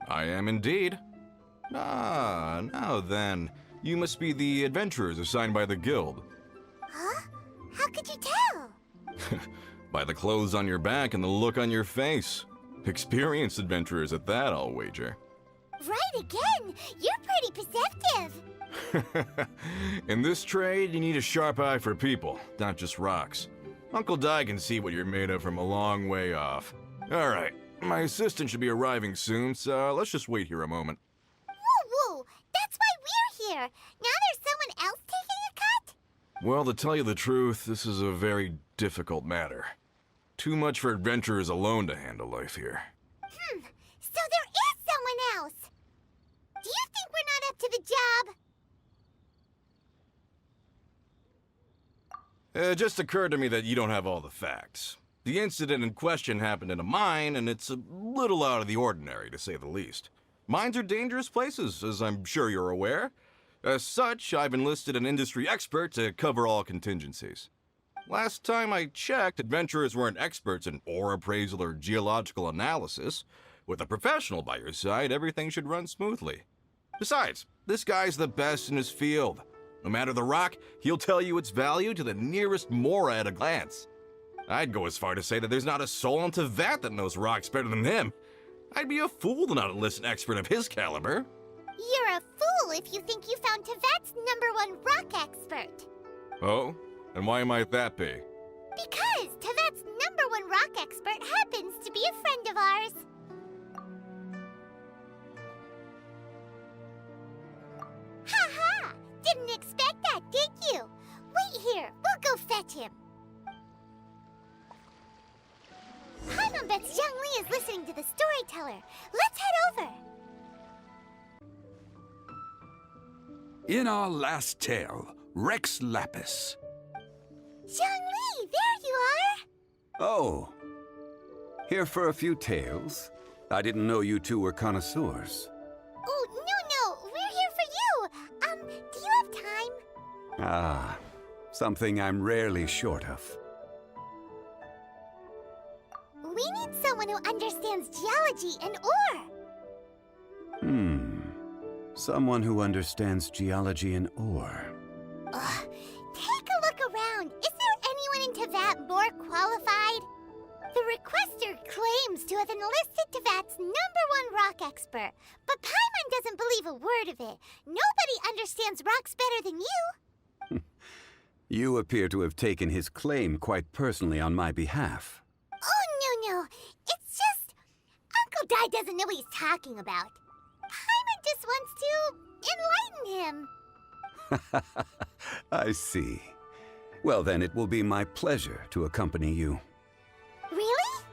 I am indeed. Ah, now then. You must be the adventurers assigned by the guild. Huh? How could you tell? By the clothes on your back and the look on your face. Experienced adventurers at that, I'll wager. Right again! You're pretty perceptive! In this trade, you need a sharp eye for people, not just rocks. Uncle Di can see what you're made of from a long way off. Alright, my assistant should be arriving soon, so let's just wait here a moment. Woo-woo! That's why we're here! Now there's someone else taking a cut? Well, to tell you the truth, this is a very difficult matter. Too much for adventurers alone to handle life here. So there is someone else! Do you think we're not up to the job? It just occurred to me that you don't have all the facts. The incident in question happened in a mine, and it's a little out of the ordinary, to say the least. Mines are dangerous places, as I'm sure you're aware. As such, I've enlisted an industry expert to cover all contingencies. Last time I checked, adventurers weren't experts in ore appraisal or geological analysis. With a professional by your side, everything should run smoothly. Besides, this guy's the best in his field. No matter the rock, he'll tell you its value to the nearest mora at a glance. I'd go as far to say that there's not a soul on Tevat that knows rocks better than him. I'd be a fool to not enlist an expert of his caliber. You're a fool if you think you found Tevat's #1 rock expert. Oh? And why might that be? Because Tevat's #1 rock expert happens to be a friend of ours. Ha ha! Didn't expect that, did you? Wait here, we'll go fetch him. Paimon bets Young Lee is listening to the storyteller. Let's head over. In our last tale, Rex Lapis. Young Lee, there you are! Oh. Here for a few tales? I didn't know you two were connoisseurs. Oh, no, we're here for you. Do you have time? Ah, something I'm rarely short of. We need someone who understands geology and ore. Someone who understands geology and ore. Ugh. Take a look around. Is there anyone in Tevat more qualified? The requester claims to have enlisted Tevat's #1 rock expert, but Paimon doesn't believe a word of it. Nobody understands rocks better than you. You appear to have taken his claim quite personally on my behalf. Oh, no. It's just... Uncle Di doesn't know what he's talking about. Paimon just wants to enlighten him. I see. Well, then it will be my pleasure to accompany you. Really?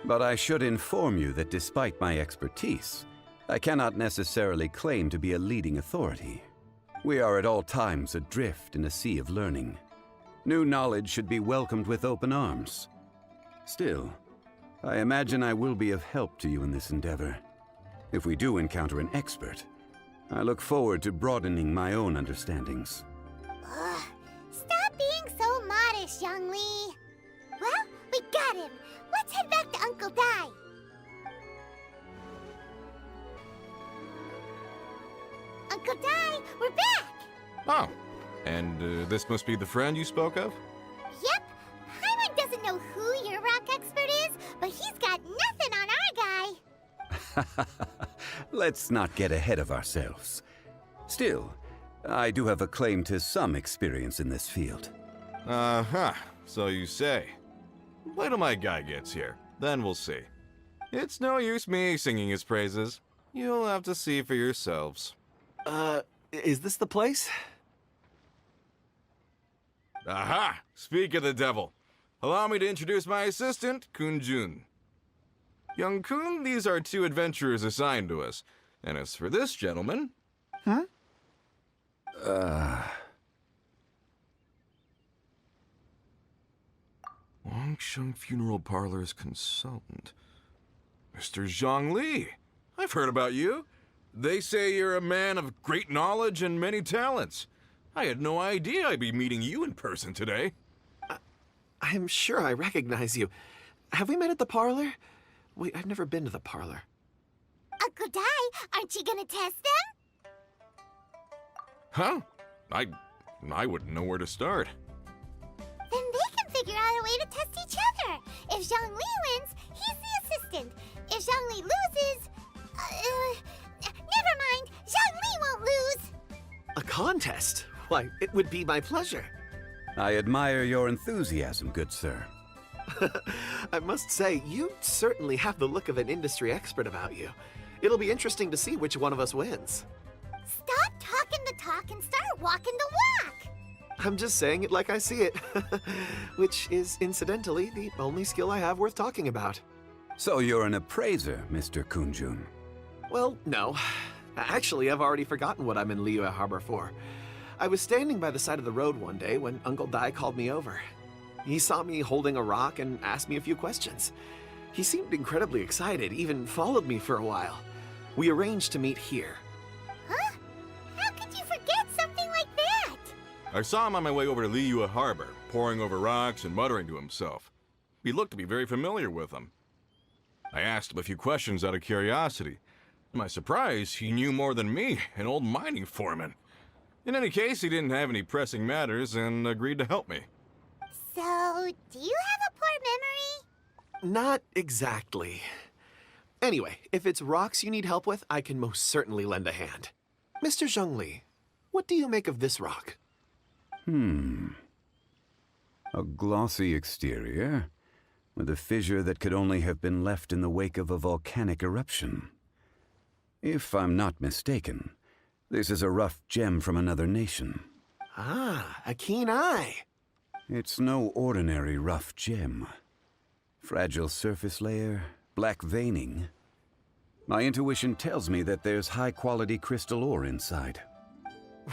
But I should inform you that despite my expertise, I cannot necessarily claim to be a leading authority. We are at all times adrift in a sea of learning. New knowledge should be welcomed with open arms. Still, I imagine I will be of help to you in this endeavor. If we do encounter an expert, I look forward to broadening my own understandings. Ugh. Stop being so modest, Young Lee. Well, we got him. Let's head back to Uncle Di. Uncle Di, we're back! Oh, and this must be the friend you spoke of? Yep. Paimon doesn't know who your rock expert is, but he's got nothing on our guy. Let's not get ahead of ourselves. Still, I do have a claim to some experience in this field. Uh-huh, so you say. Wait till my guy gets here, then we'll see. It's no use me singing his praises. You'll have to see for yourselves. Is this the place? Aha! Speak of the devil. Allow me to introduce my assistant, Kun-jun. Young Kun, these are 2 adventurers assigned to us. And as for this gentleman... Huh? Longsheng Funeral Parlor's consultant. Mr. Zhang Li. I've heard about you. They say you're a man of great knowledge and many talents. I had no idea I'd be meeting you in person today. I'm sure I recognize you. Have we met at the parlor? Wait, I've never been to the parlor. Uncle Di, aren't you gonna test them? Huh? I wouldn't know where to start. Then they can figure out a way to test each other. If Zhongli wins, he's the assistant. If Zhongli loses... never mind, Zhongli won't lose. A contest? Why, it would be my pleasure. I admire your enthusiasm, good sir. I must say, you certainly have the look of an industry expert about you. It'll be interesting to see which one of us wins. Stop talking the talk and start walking the walk. I'm just saying it like I see it, which is incidentally the only skill I have worth talking about. So you're an appraiser, Mr. Kunjun. Well, no. Actually, I've already forgotten what I'm in Liyue Harbor for. I was standing by the side of the road one day when Uncle Dai called me over. He saw me holding a rock and asked me a few questions. He seemed incredibly excited, even followed me for a while. We arranged to meet here. Huh? How could you forget something like that? I saw him on my way over to Liyue Harbor, poring over rocks and muttering to himself. He looked to be very familiar with them. I asked him a few questions out of curiosity. To my surprise, he knew more than me, an old mining foreman. In any case, he didn't have any pressing matters and agreed to help me. So, do you have a poor memory? Not exactly. Anyway, if it's rocks you need help with, I can most certainly lend a hand. Mr. Zhongli, what do you make of this rock? A glossy exterior, with a fissure that could only have been left in the wake of a volcanic eruption. If I'm not mistaken, this is a rough gem from another nation. Ah, a keen eye. It's no ordinary rough gem. Fragile surface layer, black veining. My intuition tells me that there's high-quality crystal ore inside.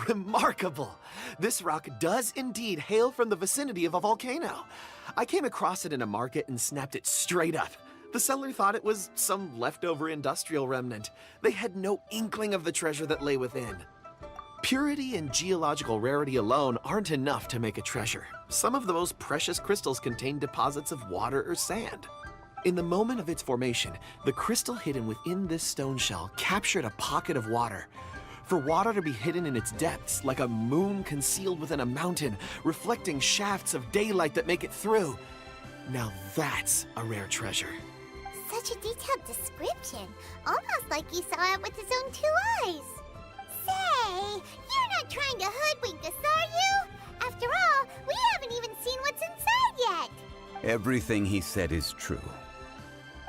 Remarkable! This rock does indeed hail from the vicinity of a volcano. I came across it in a market and snapped it straight up. The seller thought it was some leftover industrial remnant. They had no inkling of the treasure that lay within. Purity and geological rarity alone aren't enough to make a treasure. Some of the most precious crystals contain deposits of water or sand. In the moment of its formation, the crystal hidden within this stone shell captured a pocket of water. For water to be hidden in its depths, like a moon concealed within a mountain, reflecting shafts of daylight that make it through. Now that's a rare treasure. Such a detailed description, almost like he saw it with his own 2 eyes. Say, you're not trying to hoodwink us, are you? After all, we haven't even seen what's inside yet. Everything he said is true.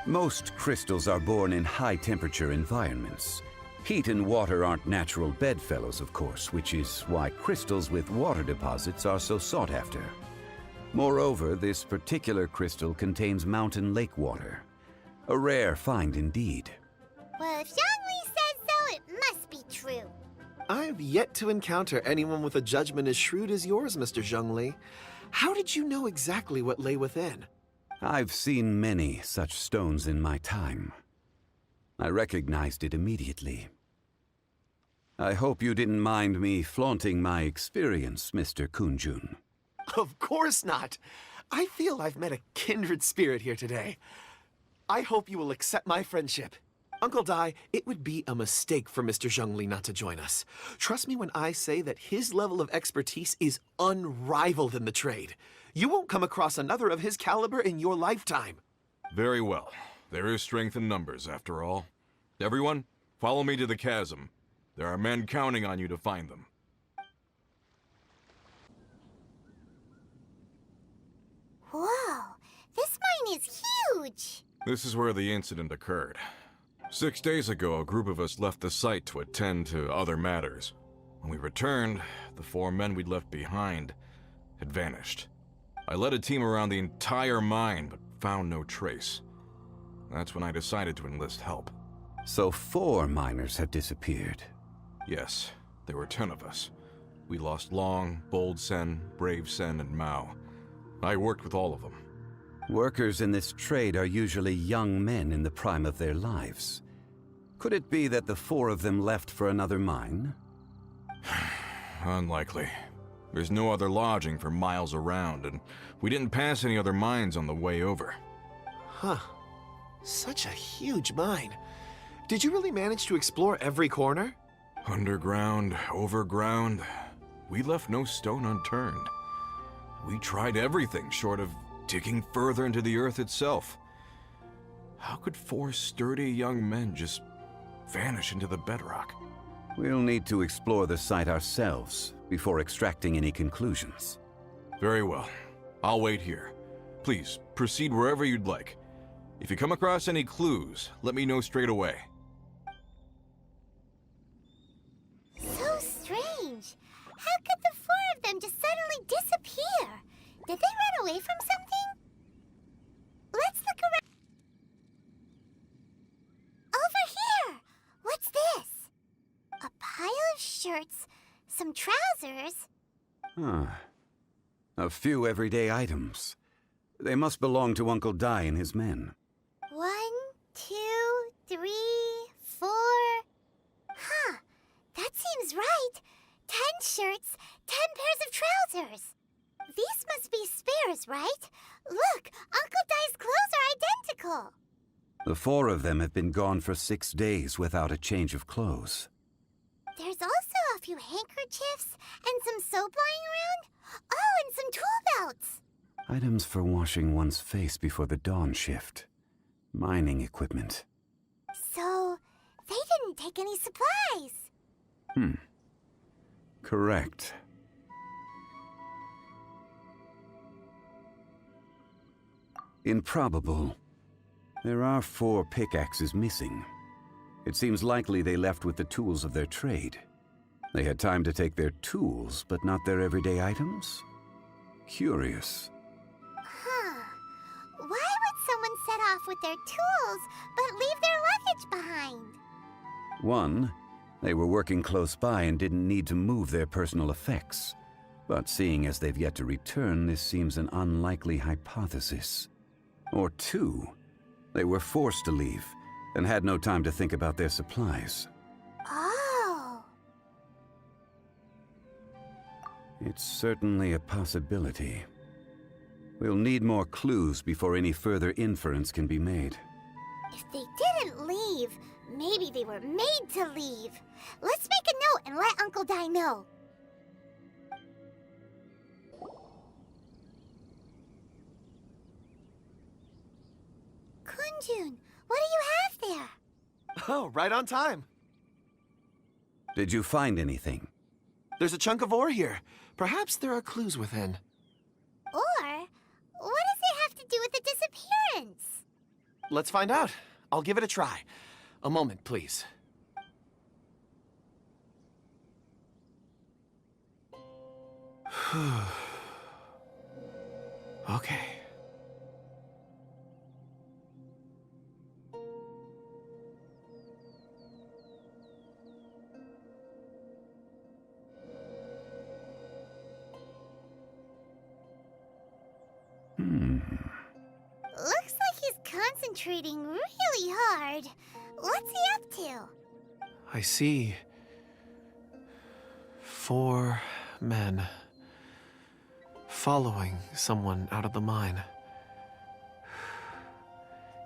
Most crystals are born in high-temperature environments. Heat and water aren't natural bedfellows, of course, which is why crystals with water deposits are so sought after. Moreover, this particular crystal contains mountain lake water. A rare find indeed. Well, if Zhongli says so, it must be true. I've yet to encounter anyone with a judgment as shrewd as yours, Mr. Zhongli. How did you know exactly what lay within? I've seen many such stones in my time. I recognized it immediately. I hope you didn't mind me flaunting my experience, Mr. Kunjun. Of course not. I feel I've met a kindred spirit here today. I hope you will accept my friendship. Uncle Dai, it would be a mistake for Mr. Zhongli not to join us. Trust me when I say that his level of expertise is unrivaled in the trade. You won't come across another of his caliber in your lifetime. Very well. There is strength in numbers, after all. Everyone, follow me to the chasm. There are men counting on you to find them. Whoa, this mine is huge. This is where the incident occurred. 6 days ago, a group of us left the site to attend to other matters. When we returned, the 4 men we'd left behind had vanished. I led a team around the entire mine, but found no trace. That's when I decided to enlist help. So 4 miners have disappeared. Yes, there were 10 of us. We lost Long, Bold Sen, Brave Sen, and Mao. I worked with all of them. Workers in this trade are usually young men in the prime of their lives. Could it be that the 4 of them left for another mine? Unlikely. There's no other lodging for miles around, and we didn't pass any other mines on the way over. Huh. Such a huge mine. Did you really manage to explore every corner? Underground, overground, we left no stone unturned. We tried everything short of digging further into the earth itself. How could 4 sturdy young men just vanish into the bedrock? We'll need to explore the site ourselves before extracting any conclusions. Very well. I'll wait here. Please, proceed wherever you'd like. If you come across any clues, let me know straight away. So strange. How could the 4 of them just suddenly disappear? Did they run away from something? Let's look around. Over here! What's this? A pile of shirts, some trousers. A few everyday items. They must belong to Uncle Dai and his men. 1, 2, 3, 4. Huh, that seems right. 10 shirts, 10 pairs of trousers. These must be spares, right? Look, Uncle Dai's clothes are identical. The 4 of them have been gone for 6 days without a change of clothes. There's also a few handkerchiefs and some soap lying around. Oh, and some tool belts. Items for washing one's face before the dawn shift. Mining equipment. So, they didn't take any supplies. Correct. Improbable. There are 4 pickaxes missing. It seems likely they left with the tools of their trade. They had time to take their tools, but not their everyday items? Curious. Huh. Why would someone set off with their tools, but leave their luggage behind? 1, they were working close by and didn't need to move their personal effects. But seeing as they've yet to return, this seems an unlikely hypothesis. Or 2, they were forced to leave and had no time to think about their supplies. Oh. It's certainly a possibility. We'll need more clues before any further inference can be made. If they didn't leave, maybe they were made to leave. Let's make a note and let Uncle Dai know. Kunjun, what do you have there? Oh, right on time. Did you find anything? There's a chunk of ore here. Perhaps there are clues within. Or, what does it have to do with the disappearance? Let's find out. I'll give it a try. A moment, please. Okay. Looks like he's concentrating really hard. What's he up to? I see 4 men following someone out of the mine.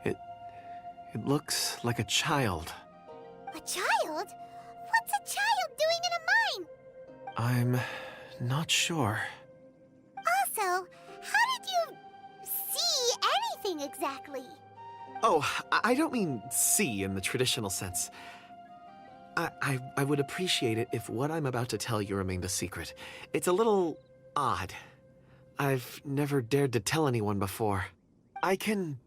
It looks like a child. A child? What's a child doing in a mine? I'm not sure. Also, how did you see anything exactly? Oh, I don't mean see in the traditional sense. I would appreciate it if what I'm about to tell you remained a secret. It's a little odd. I've never dared to tell anyone before. I can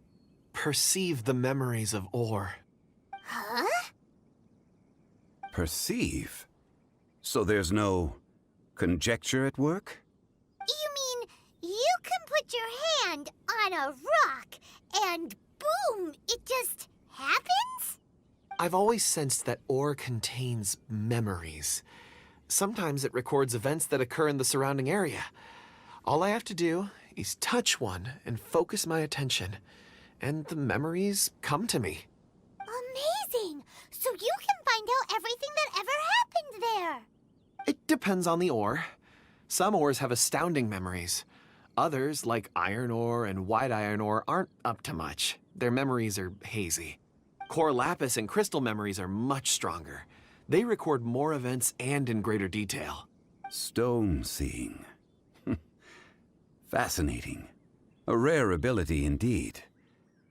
perceive the memories of ore. Huh? Perceive? So there's no conjecture at work? You mean you can put your hand on a rock and boom, it just happens? I've always sensed that ore contains memories. Sometimes it records events that occur in the surrounding area. All I have to do is touch one and focus my attention, and the memories come to me. Amazing! So you can find out everything that ever happened there. It depends on the ore. Some ores have astounding memories. Others, like iron ore and white iron ore, aren't up to much. Their memories are hazy. Core lapis and crystal memories are much stronger. They record more events and in greater detail. Stone seeing. Fascinating. A rare ability indeed.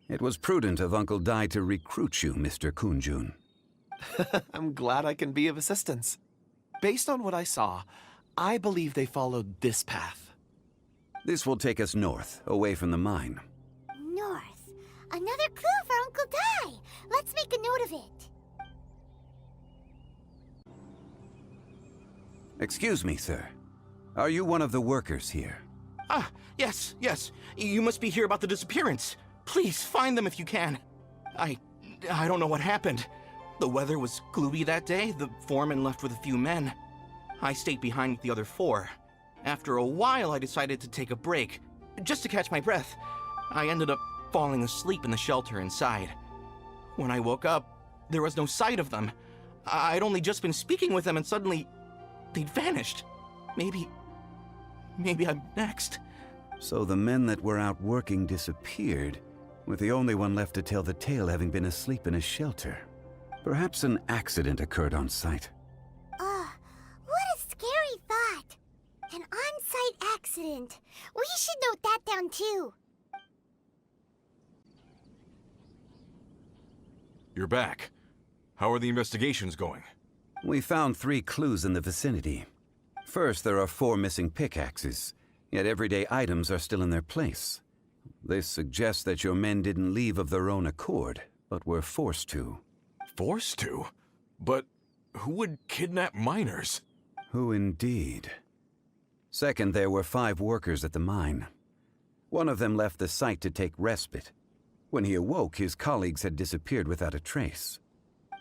It was prudent of Uncle Dai to recruit you, Mr. Kunjun. I'm glad I can be of assistance. Based on what I saw, I believe they followed this path. This will take us north, away from the mine. North. Another clue for Uncle Dai. Let's make a note of it. Excuse me, sir. Are you one of the workers here? Ah, yes. You must be here about the disappearance. Please, find them if you can. I don't know what happened. The weather was gloomy that day. The foreman left with a few men. I stayed behind with the other 4. After a while, I decided to take a break, just to catch my breath. I ended up falling asleep in the shelter inside. When I woke up, there was no sight of them. I'd only just been speaking with them and suddenly they'd vanished. Maybe I'm next. So the men that were out working disappeared, with the only one left to tell the tale having been asleep in a shelter. Perhaps an accident occurred on site. What a scary thought. An on-site accident. We should note that down too. You're back. How are the investigations going? We found 3 clues in the vicinity. First, there are 4 missing pickaxes, yet everyday items are still in their place. This suggests that your men didn't leave of their own accord, but were forced to. Forced to? But who would kidnap miners? Who indeed? Second, there were 5 workers at the mine. One of them left the site to take respite. When he awoke, his colleagues had disappeared without a trace.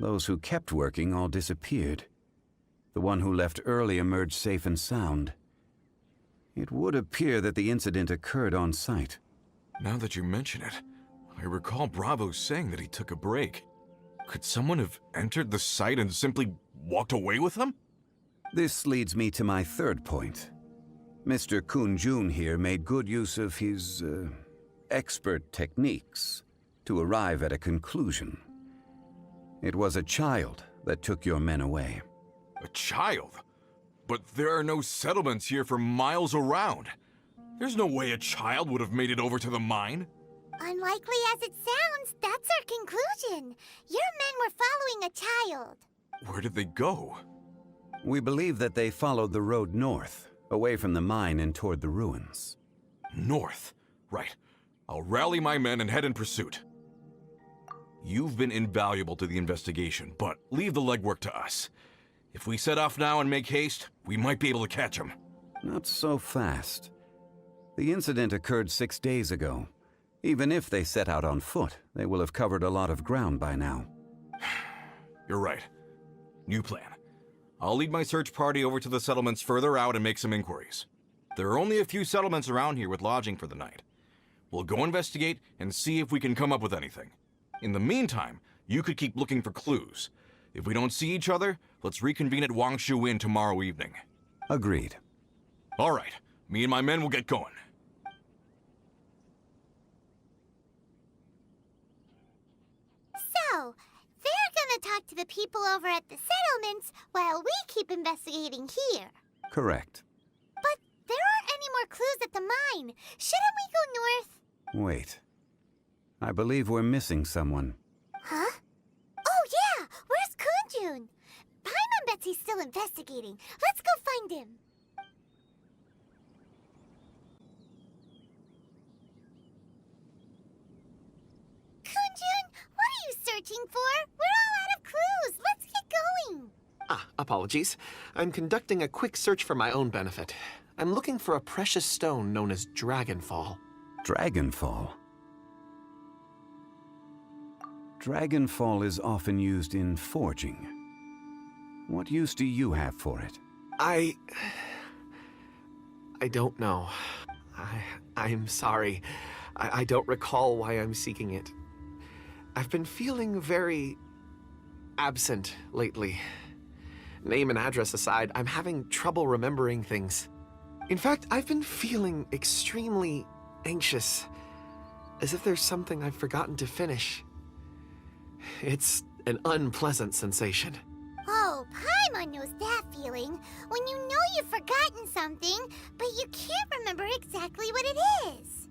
Those who kept working all disappeared. The one who left early emerged safe and sound. It would appear that the incident occurred on site. Now that you mention it, I recall Bravo saying that he took a break. Could someone have entered the site and simply walked away with them? This leads me to my third point. Mr. Kunjun here made good use of his, expert techniques to arrive at a conclusion. It was a child that took your men away. A child? But there are no settlements here for miles around. There's no way a child would have made it over to the mine. Unlikely as it sounds, that's our conclusion. Your men were following a child. Where did they go? We believe that they followed the road north, away from the mine and toward the ruins. North. Right. I'll rally my men and head in pursuit. You've been invaluable to the investigation, but leave the legwork to us. If we set off now and make haste, we might be able to catch them. Not so fast. The incident occurred 6 days ago. Even if they set out on foot, they will have covered a lot of ground by now. You're right. New plan. I'll lead my search party over to the settlements further out and make some inquiries. There are only a few settlements around here with lodging for the night. We'll go investigate and see if we can come up with anything. In the meantime, you could keep looking for clues. If we don't see each other, let's reconvene at Wangshu Inn tomorrow evening. Agreed. All right. Me and my men will get going. So, they're gonna talk to the people over at the settlements while we keep investigating here. Correct. But there aren't any more clues at the mine. Shouldn't we go north? Wait. I believe we're missing someone. Huh? Oh yeah! Where's Kunjun? Paimon bets he's still investigating. Let's go find him. Kunjun, what are you searching for? We're all out of clues. Let's get going. Apologies. I'm conducting a quick search for my own benefit. I'm looking for a precious stone known as Dragonfall. Dragonfall? Dragonfall is often used in forging. What use do you have for it? I don't know. I'm sorry. I don't recall why I'm seeking it. I've been feeling very absent lately. Name and address aside, I'm having trouble remembering things. In fact, I've been feeling extremely anxious, as if there's something I've forgotten to finish. It's an unpleasant sensation. Oh, Paimon knows that feeling. When you know you've forgotten something, but you can't remember exactly what it is.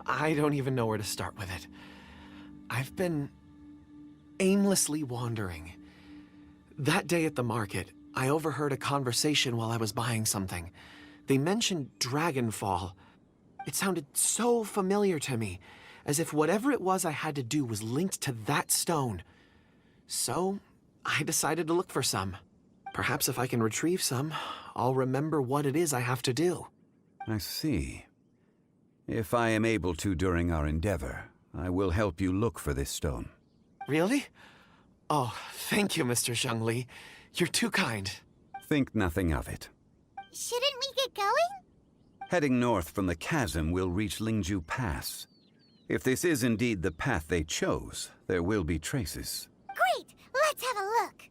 I don't even know where to start with it. I've been aimlessly wandering. That day at the market, I overheard a conversation while I was buying something. They mentioned Dragonfall. It sounded so familiar to me, as if whatever it was I had to do was linked to that stone. So, I decided to look for some. Perhaps if I can retrieve some, I'll remember what it is I have to do. I see. If I am able to during our endeavor, I will help you look for this stone. Really? Oh, thank you, Mr. Zhengli. You're too kind. Think nothing of it. Shouldn't we get going? Heading north from the chasm, we'll reach Lingju Pass. If this is indeed the path they chose, there will be traces. Great! Let's have a look.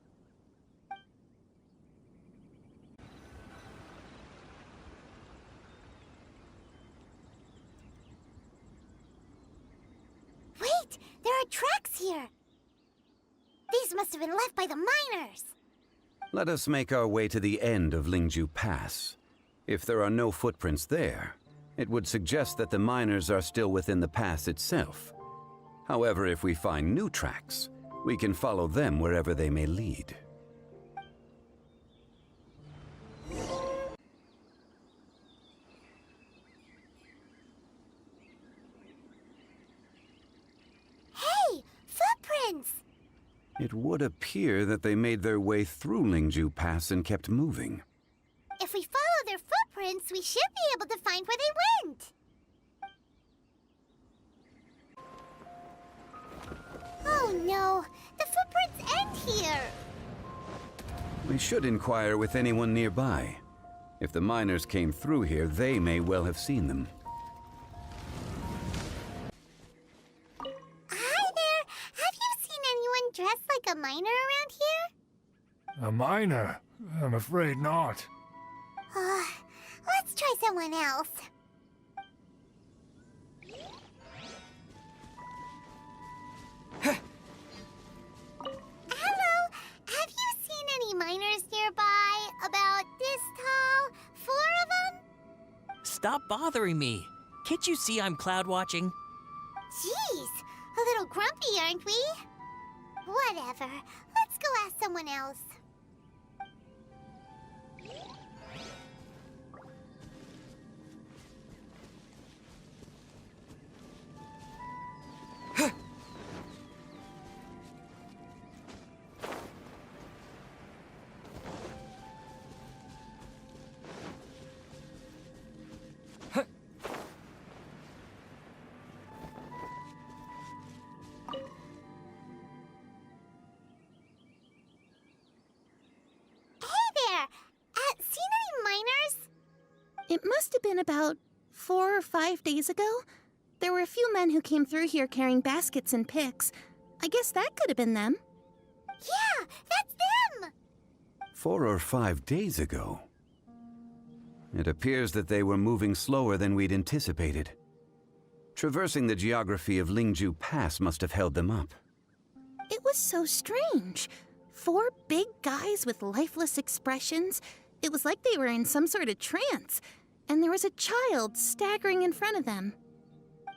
Wait! There are tracks here! These must have been left by the miners! Let us make our way to the end of Lingju Pass. If there are no footprints there, it would suggest that the miners are still within the pass itself. However, if we find new tracks, we can follow them wherever they may lead. Hey! Footprints! It would appear that they made their way through Lingju Pass and kept moving. If we follow their footprints, we should be able to find where they went. Oh no! The footprints end here! We should inquire with anyone nearby. If the miners came through here, they may well have seen them. Hi there! Have you seen anyone dressed like a miner around here? A miner? I'm afraid not. Let's try someone else. Hello! Have you seen any miners nearby? About this tall? 4 of them? Stop bothering me. Can't you see I'm cloud watching? Jeez, a little grumpy, aren't we? Whatever. Let's go ask someone else. It must have been about 4 or 5 days ago. There were a few men who came through here carrying baskets and picks. I guess that could have been them. Yeah, that's them! 4 or 5 days ago. It appears that they were moving slower than we'd anticipated. Traversing the geography of Lingju Pass must have held them up. It was so strange. 4 big guys with lifeless expressions. It was like they were in some sort of trance. And there was a child staggering in front of them.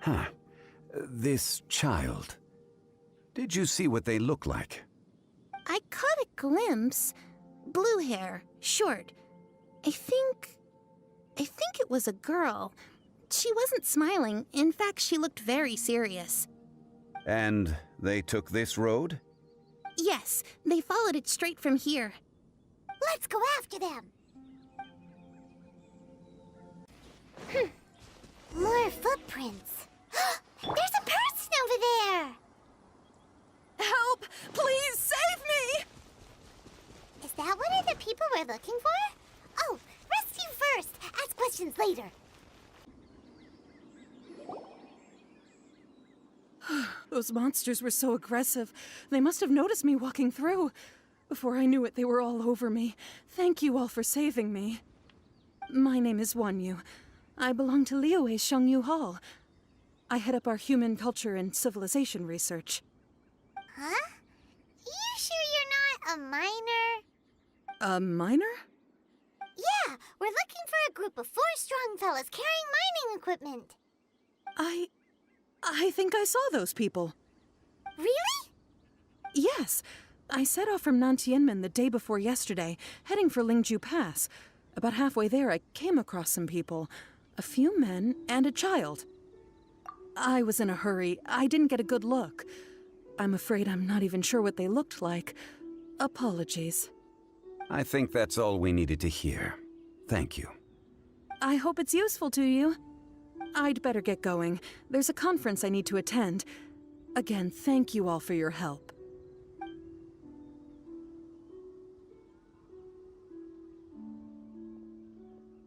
Huh. This child. Did you see what they look like? I caught a glimpse. Blue hair, short. I think it was a girl. She wasn't smiling. In fact, she looked very serious. And they took this road? Yes, they followed it straight from here. Let's go after them. More footprints. There's a person over there. Help! Please save me! Is that one of the people we're looking for? Oh, rescue first. Ask questions later. Those monsters were so aggressive. They must have noticed me walking through. Before I knew it, they were all over me. Thank you all for saving me. My name is Wanyu. I belong to Liyue's Shengyu Hall. I head up our human culture and civilization research. Huh? You sure you're not a miner? A miner? Yeah, we're looking for a group of 4 strong fellas carrying mining equipment. I think I saw those people. Really? Yes. I set off from Nantianmen the day before yesterday, heading for Lingju Pass. About halfway there, I came across some people. A few men and a child. I was in a hurry. I didn't get a good look. I'm afraid I'm not even sure what they looked like. Apologies. I think that's all we needed to hear. Thank you. I hope it's useful to you. I'd better get going. There's a conference I need to attend. Again, thank you all for your help.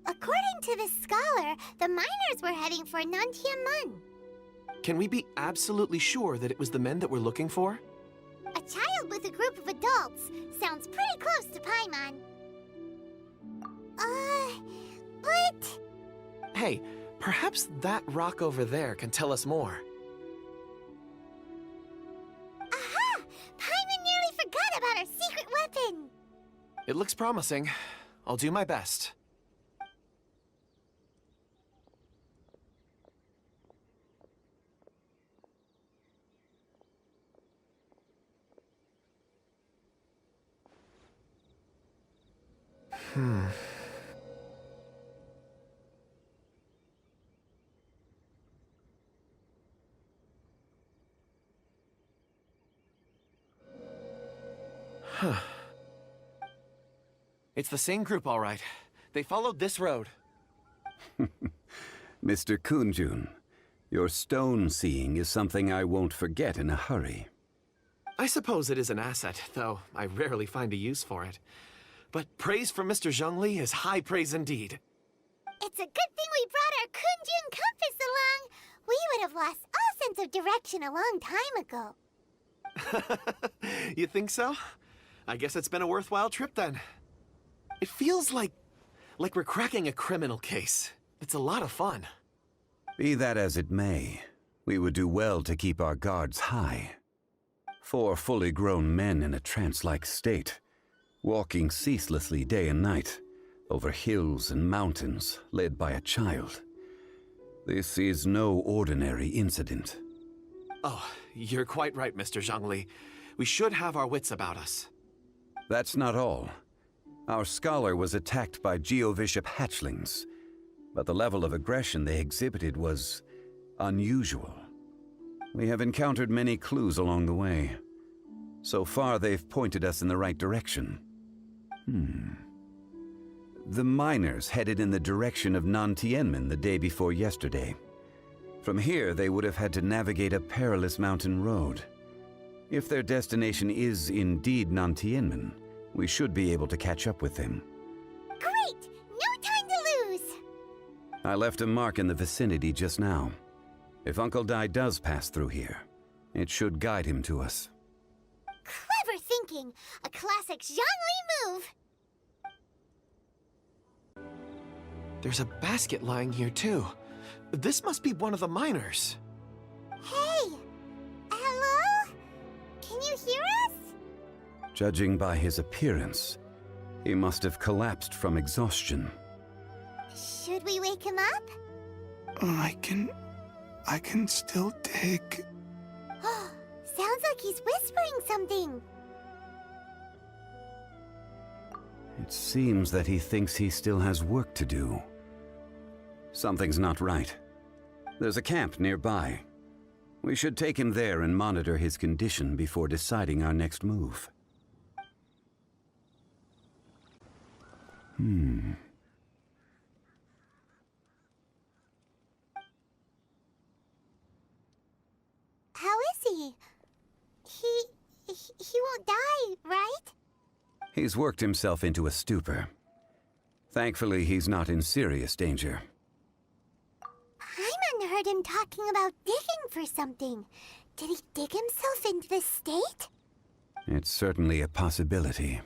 According to this scholar, the miners were heading for Nantianmen. Can we be absolutely sure that it was the men that we're looking for? A child with a group of adults sounds pretty close to Paimon. But... Hey, perhaps that rock over there can tell us more. Aha! Paimon nearly forgot about our secret weapon! It looks promising. I'll do my best. It's the same group, all right. They followed this road. Mr. Kunjun, your stone seeing is something I won't forget in a hurry. I suppose it is an asset, though I rarely find a use for it. But praise from Mr. Zhongli is high praise indeed. It's a good thing we brought our Kunjun compass along. We would have lost all sense of direction a long time ago. You think so? I guess it's been a worthwhile trip then. It feels like we're cracking a criminal case. It's a lot of fun. Be that as it may, we would do well to keep our guards high. 4 fully grown men in a trance-like state, walking ceaselessly day and night, over hills and mountains, led by a child. This is no ordinary incident. Oh, you're quite right, Mr. Zhongli. We should have our wits about us. That's not all. Our scholar was attacked by Geovishap hatchlings, but the level of aggression they exhibited was unusual. We have encountered many clues along the way. So far, they've pointed us in the right direction. The miners headed in the direction of Nantianmen the day before yesterday. From here, they would have had to navigate a perilous mountain road. If their destination is indeed Nantianmen, we should be able to catch up with them. Great! No time to lose! I left a mark in the vicinity just now. If Uncle Dai does pass through here, it should guide him to us. Clever thinking! A classic Zhongli move! There's a basket lying here too. This must be one of the miners. Hey! Hello? Can you hear us? Judging by his appearance, he must have collapsed from exhaustion. Should we wake him up? I can still dig. Sounds like he's whispering something. It seems that he thinks he still has work to do. Something's not right. There's a camp nearby. We should take him there and monitor his condition before deciding our next move. How is he? He won't die, right? He's worked himself into a stupor. Thankfully, he's not in serious danger. Paimon heard him talking about digging for something. Did he dig himself into this state? It's certainly a possibility.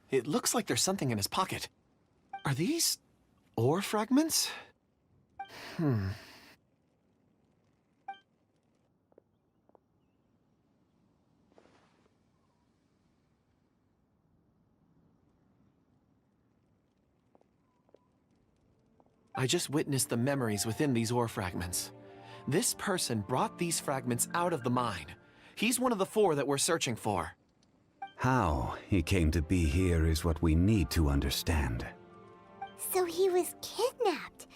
It looks like there's something in his pocket. Are these ore fragments? I just witnessed the memories within these ore fragments. This person brought these fragments out of the mine. He's one of the 4 that we're searching for. How he came to be here is what we need to understand. So he was kidnapped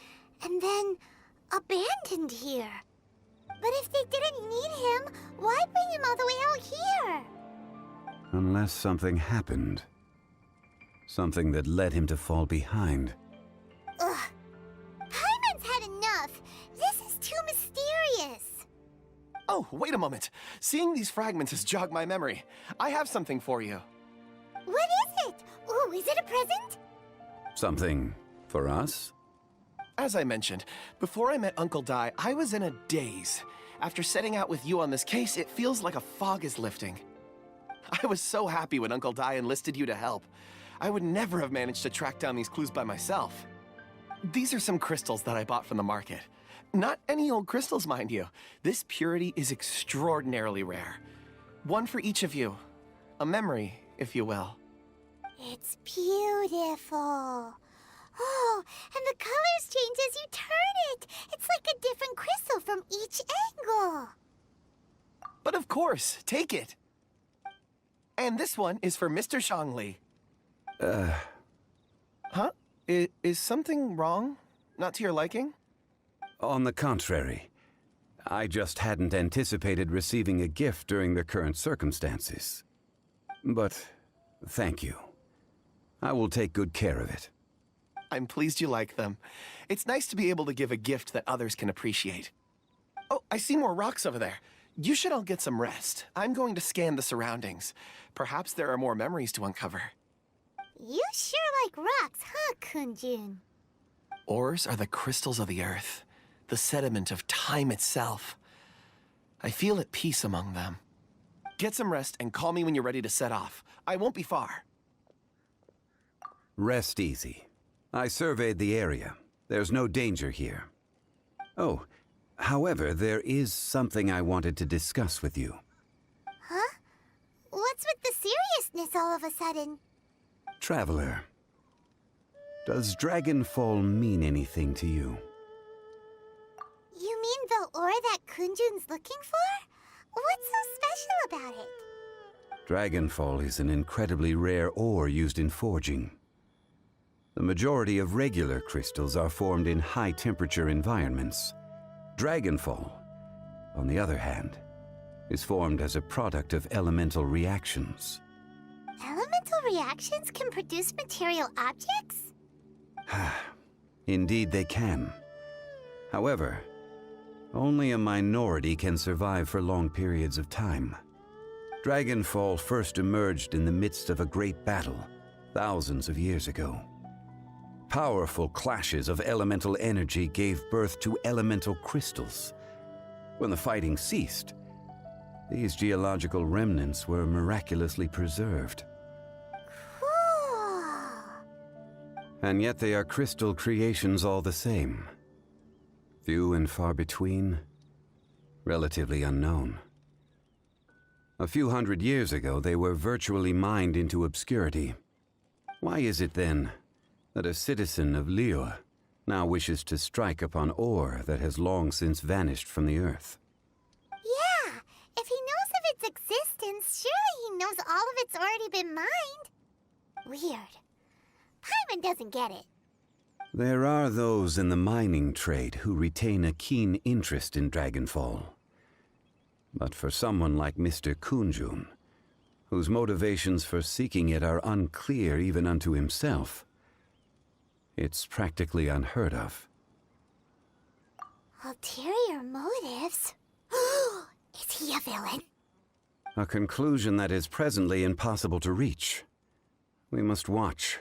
and then abandoned here. But if they didn't need him, why bring him all the way out here? Unless something happened. Something that led him to fall behind. Ugh. Paimon's had enough. This is too mysterious. Oh, wait a moment. Seeing these fragments has jogged my memory. I have something for you. What is it? Ooh, is it a present? Something for us? As I mentioned, before I met Uncle Dai, I was in a daze. After setting out with you on this case, it feels like a fog is lifting. I was so happy when Uncle Dai enlisted you to help. I would never have managed to track down these clues by myself. These are some crystals that I bought from the market. Not any old crystals, mind you. This purity is extraordinarily rare. One for each of you. A memory, if you will. It's beautiful. Oh, and the colors change as you turn it. It's like a different crystal from each angle. But of course, take it. And this one is for Mr. Shangli. Huh? Is something wrong? Not to your liking? On the contrary, I just hadn't anticipated receiving a gift during the current circumstances. But thank you. I will take good care of it. I'm pleased you like them. It's nice to be able to give a gift that others can appreciate. Oh, I see more rocks over there. You should all get some rest. I'm going to scan the surroundings. Perhaps there are more memories to uncover. You sure like rocks, huh, Kunjun? Ores are the crystals of the earth, the sediment of time itself. I feel at peace among them. Get some rest and call me when you're ready to set off. I won't be far. Rest easy. I surveyed the area. There's no danger here. Oh, however, there is something I wanted to discuss with you. Huh? What's with the seriousness all of a sudden? Traveler, does Dragonfall mean anything to you? You mean the ore that Kunjun's looking for? What's so special about it? Dragonfall is an incredibly rare ore used in forging. The majority of regular crystals are formed in high-temperature environments. Dragonfall, on the other hand, is formed as a product of elemental reactions. Elemental reactions can produce material objects? Indeed they can. However, only a minority can survive for long periods of time. Dragonfall first emerged in the midst of a great battle, thousands of years ago. Powerful clashes of elemental energy gave birth to elemental crystals. When the fighting ceased, these geological remnants were miraculously preserved. Cool. And yet they are crystal creations all the same. Few and far between, relatively unknown. A few hundred years ago, they were virtually mined into obscurity. Why is it then that a citizen of Liyue now wishes to strike upon ore that has long since vanished from the earth? Yeah, if he knows of its existence, surely he knows all of it's already been mined. Weird. Paimon doesn't get it. There are those in the mining trade who retain a keen interest in Dragonfall. But for someone like Mr. Kunjun, whose motivations for seeking it are unclear even unto himself, it's practically unheard of. Ulterior motives? Is he a villain? A conclusion that is presently impossible to reach. We must watch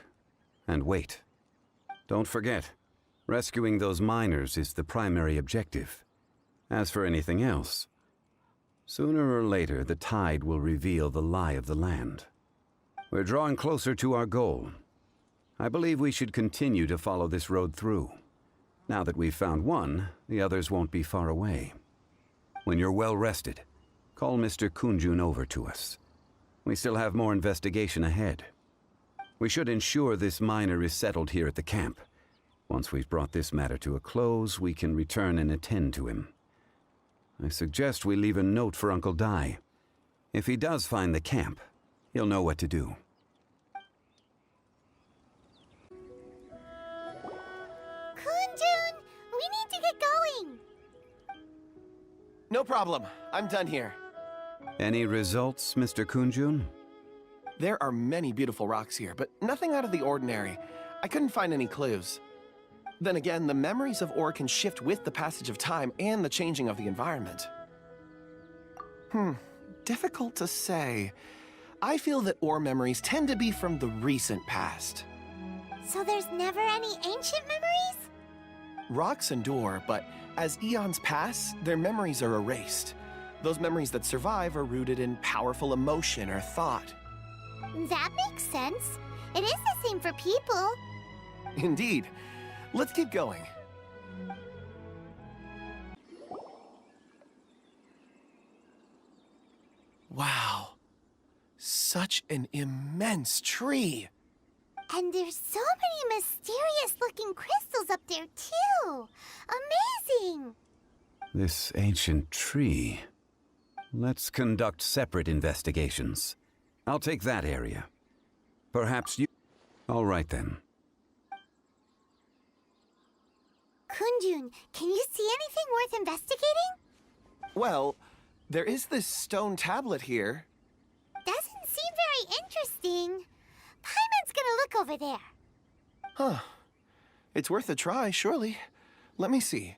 and wait. Don't forget, rescuing those miners is the primary objective. As for anything else, sooner or later the tide will reveal the lie of the land. We're drawing closer to our goal. I believe we should continue to follow this road through. Now that we've found one, the others won't be far away. When you're well rested, call Mr. Kunjun over to us. We still have more investigation ahead. We should ensure this miner is settled here at the camp. Once we've brought this matter to a close, we can return and attend to him. I suggest we leave a note for Uncle Dai. If he does find the camp, he'll know what to do. Kunjun, we need to get going. No problem. I'm done here. Any results, Mr. Kunjun? There are many beautiful rocks here, but nothing out of the ordinary. I couldn't find any clues. Then again, the memories of ore can shift with the passage of time and the changing of the environment. Difficult to say. I feel that ore memories tend to be from the recent past. So there's never any ancient memories? Rocks endure, but as eons pass, their memories are erased. Those memories that survive are rooted in powerful emotion or thought. That makes sense. It is the same for people. Indeed. Let's keep going. Wow. Such an immense tree. And there's so many mysterious-looking crystals up there, too. Amazing! This ancient tree. Let's conduct separate investigations. I'll take that area. Perhaps you... All right, then. Kunjun, can you see anything worth investigating? Well, there is this stone tablet here. Doesn't seem very interesting. Paimon's gonna look over there. Huh. It's worth a try, surely. Let me see.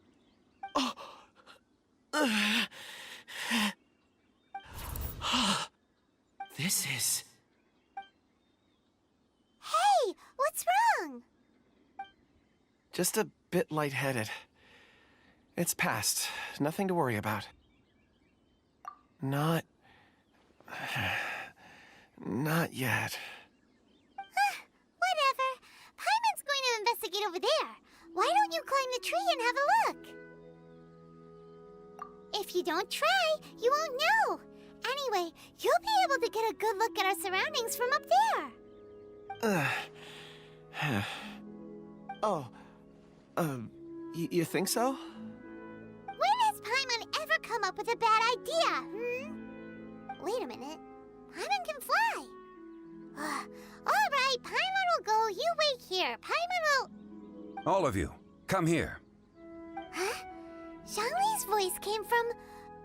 Oh. This is... Hey, what's wrong? just a bit lightheaded. It's past. Nothing to worry about. Not yet. Whatever. Paimon's going to investigate over there. Why don't you climb the tree and have a look? If you don't try, you won't know. Anyway, you'll be able to get a good look at our surroundings from up there. You think so? When has Paimon ever come up with a bad idea, Wait a minute. Paimon can fly. All right, Paimon will go. You wait here. Paimon will... All of you, come here. Huh? Zhongli's voice came from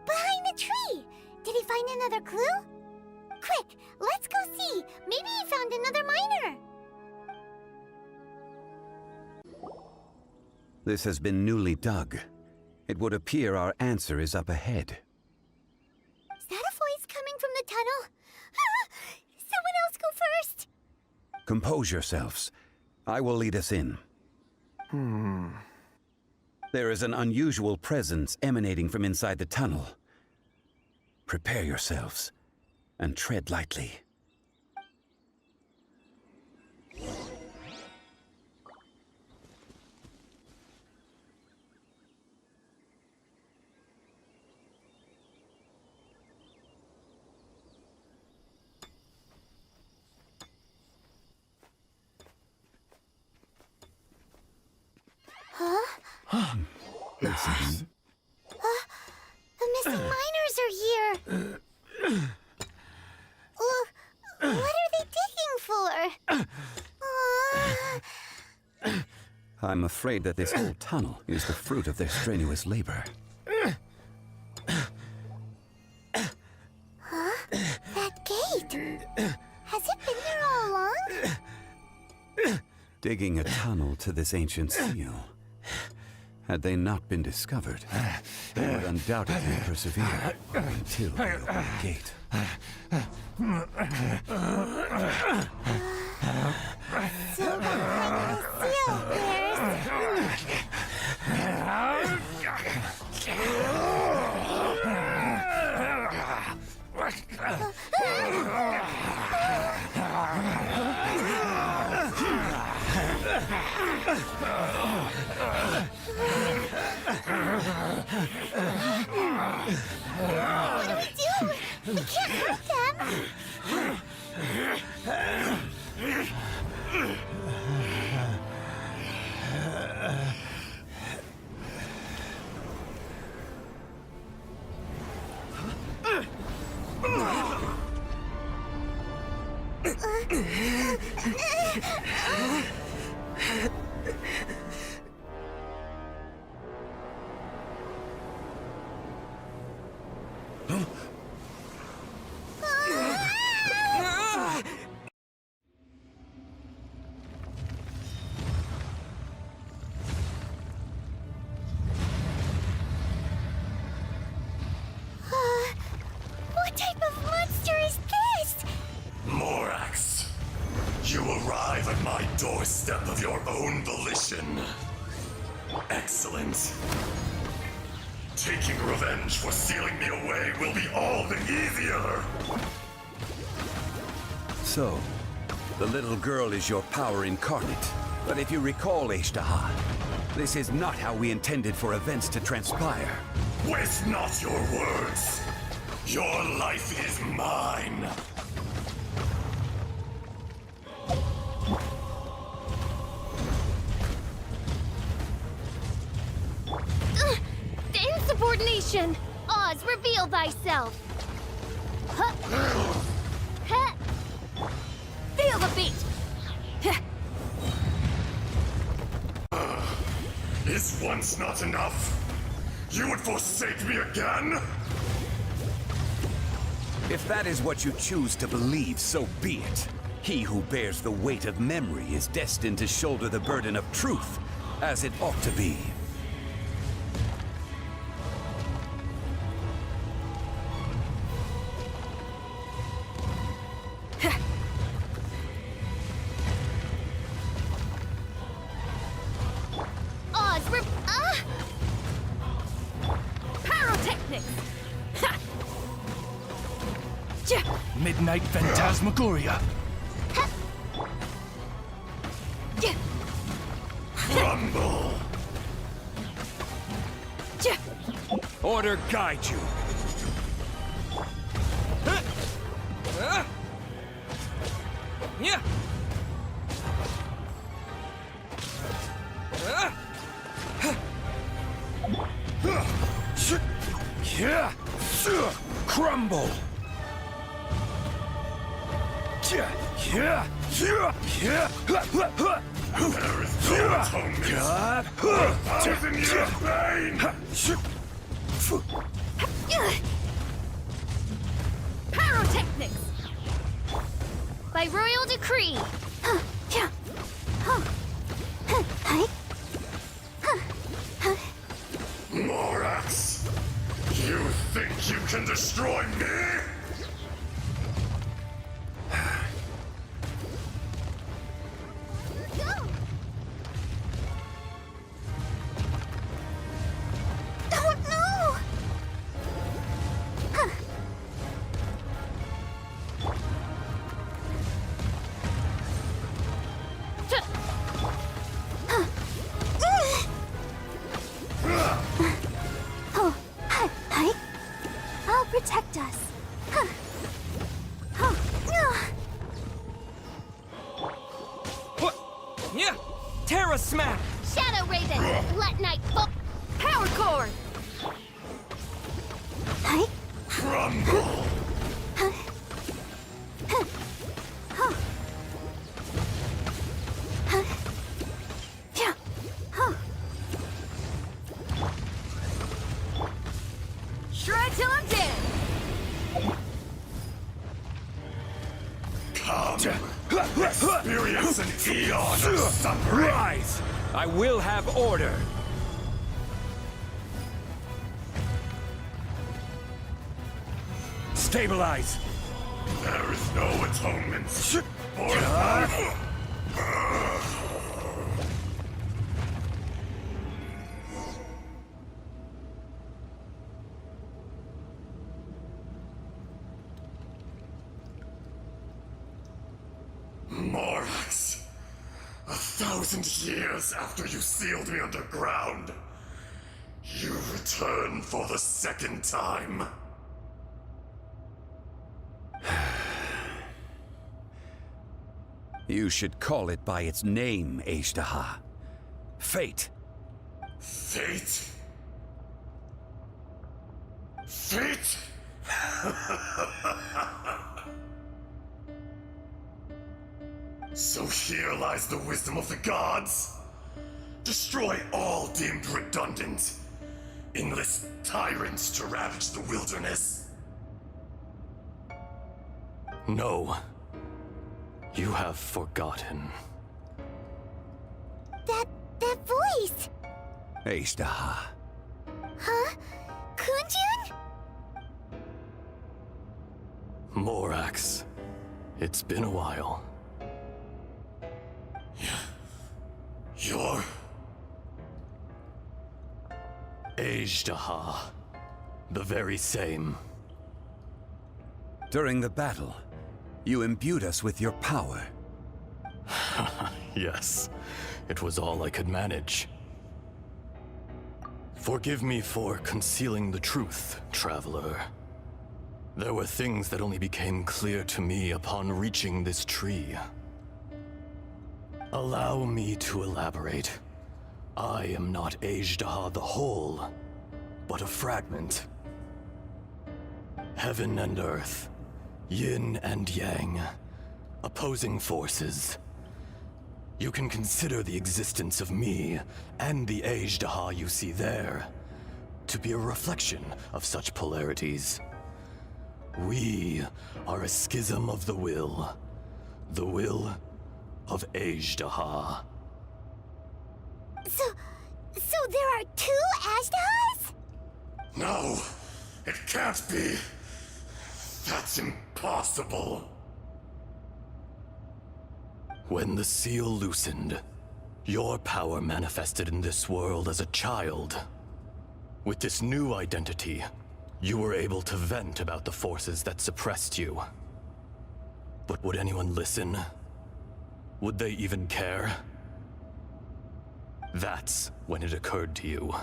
behind the tree. Did he find another clue? Quick, let's go see. Maybe he found another miner. This has been newly dug. It would appear our answer is up ahead. Is that a voice coming from the tunnel? Someone else go first. Compose yourselves. I will lead us in. There is an unusual presence emanating from inside the tunnel. Prepare yourselves and tread lightly. Listen. The missing miners are here. What are they digging for? I'm afraid that this whole tunnel is the fruit of their strenuous labor. That gate. Has it been there all along? Digging a tunnel to this ancient seal. Had they not been discovered, they would undoubtedly persevere until they opened the gate. So behind the seal, What do we do? We can't hurt them. What type of monster is this? Morax, you arrive at my doorstep of your own volition. Excellent. Taking revenge for sealing me away will be all the easier. So, the little girl is your power incarnate. But if you recall, Ishtaha, this is not how we intended for events to transpire. Waste not your words. Your life is mine. The insubordination! Oz, reveal thyself! Huh. Huh. Feel the beat! Is once not enough? You would forsake me again? If that is what you choose to believe, so be it. He who bears the weight of memory is destined to shoulder the burden of truth, as it ought to be. Oz, Pyrotechnics! Ha! Midnight Phantasmagoria. Rumble! Order guide you. Yeah. Crumble. There is no atonement for 1,000 years pain! Pyrotechnics! By royal decree! Morax, you think you can destroy me? Go! Oh no! I'll protect us. Yeah. Terra Smack. Shadow Raven, let night fall. Power Core. Crumble! Shred till I'm dead. Come, experience an eon of suffering! Rise! I will have order. Stabilize. There is no atonement for Morax, 1,000 years after you sealed me underground, you return for the second time. You should call it by its name, Ishtaha. Fate. Fate? Fate? So here lies the wisdom of the gods. Destroy all deemed redundant. Enlist tyrants to ravage the wilderness. No. You have forgotten. That voice! Ashtaha. Huh? Kunjun? Morax. It's been a while. You're... Ashtaha. The very same. During the battle, you imbued us with your power. Yes, it was all I could manage. Forgive me for concealing the truth, traveler. There were things that only became clear to me upon reaching this tree. Allow me to elaborate. I am not Ashtaha the whole, but a fragment. Heaven and earth, yin and yang, opposing forces. You can consider the existence of me and the Ashtaha you see there to be a reflection of such polarities. We are a schism of the will of Ashtaha. So there are two Ashtahas? No, it can't be. That's impossible. When the seal loosened, your power manifested in this world as a child. With this new identity, you were able to vent about the forces that suppressed you. But would anyone listen? Would they even care? That's when it occurred to you.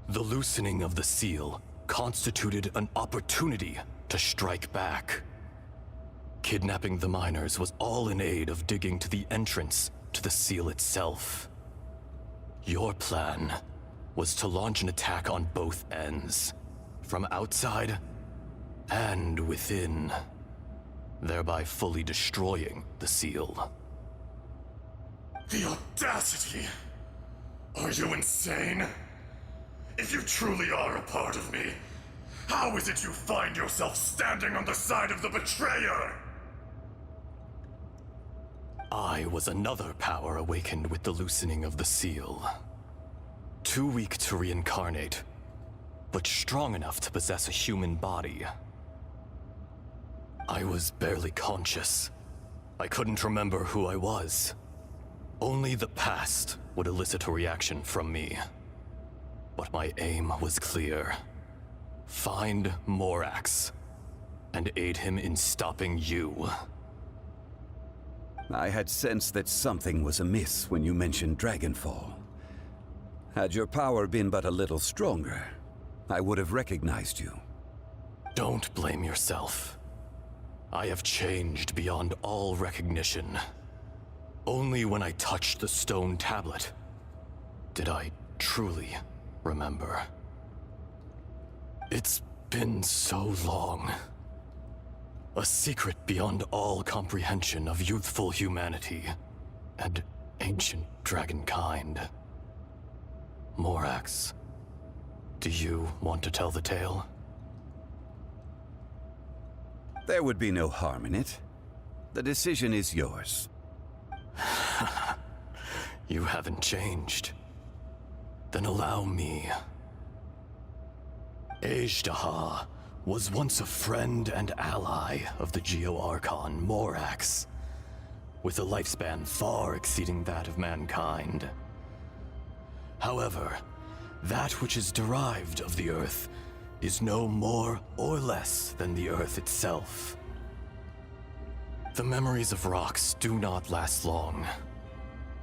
The loosening of the seal constituted an opportunity to strike back. Kidnapping the miners was all in aid of digging to the entrance to the seal itself. Your plan was to launch an attack on both ends, from outside and within, thereby fully destroying the seal. The audacity! Are you insane? If you truly are a part of me, how is it you find yourself standing on the side of the betrayer? I was another power awakened with the loosening of the seal. Too weak to reincarnate, but strong enough to possess a human body. I was barely conscious. I couldn't remember who I was. Only the past would elicit a reaction from me. But my aim was clear. Find Morax, and aid him in stopping you. I had sensed that something was amiss when you mentioned Dragonfall. Had your power been but a little stronger, I would have recognized you. Don't blame yourself. I have changed beyond all recognition. Only when I touched the stone tablet did I truly remember. It's been so long. A secret beyond all comprehension of youthful humanity and ancient dragonkind. Morax, do you want to tell the tale? There would be no harm in it. The decision is yours. You haven't changed. Then allow me. Ashtaha was once a friend and ally of the Geo-Archon Morax, with a lifespan far exceeding that of mankind. However, that which is derived of the Earth is no more or less than the Earth itself. The memories of rocks do not last long.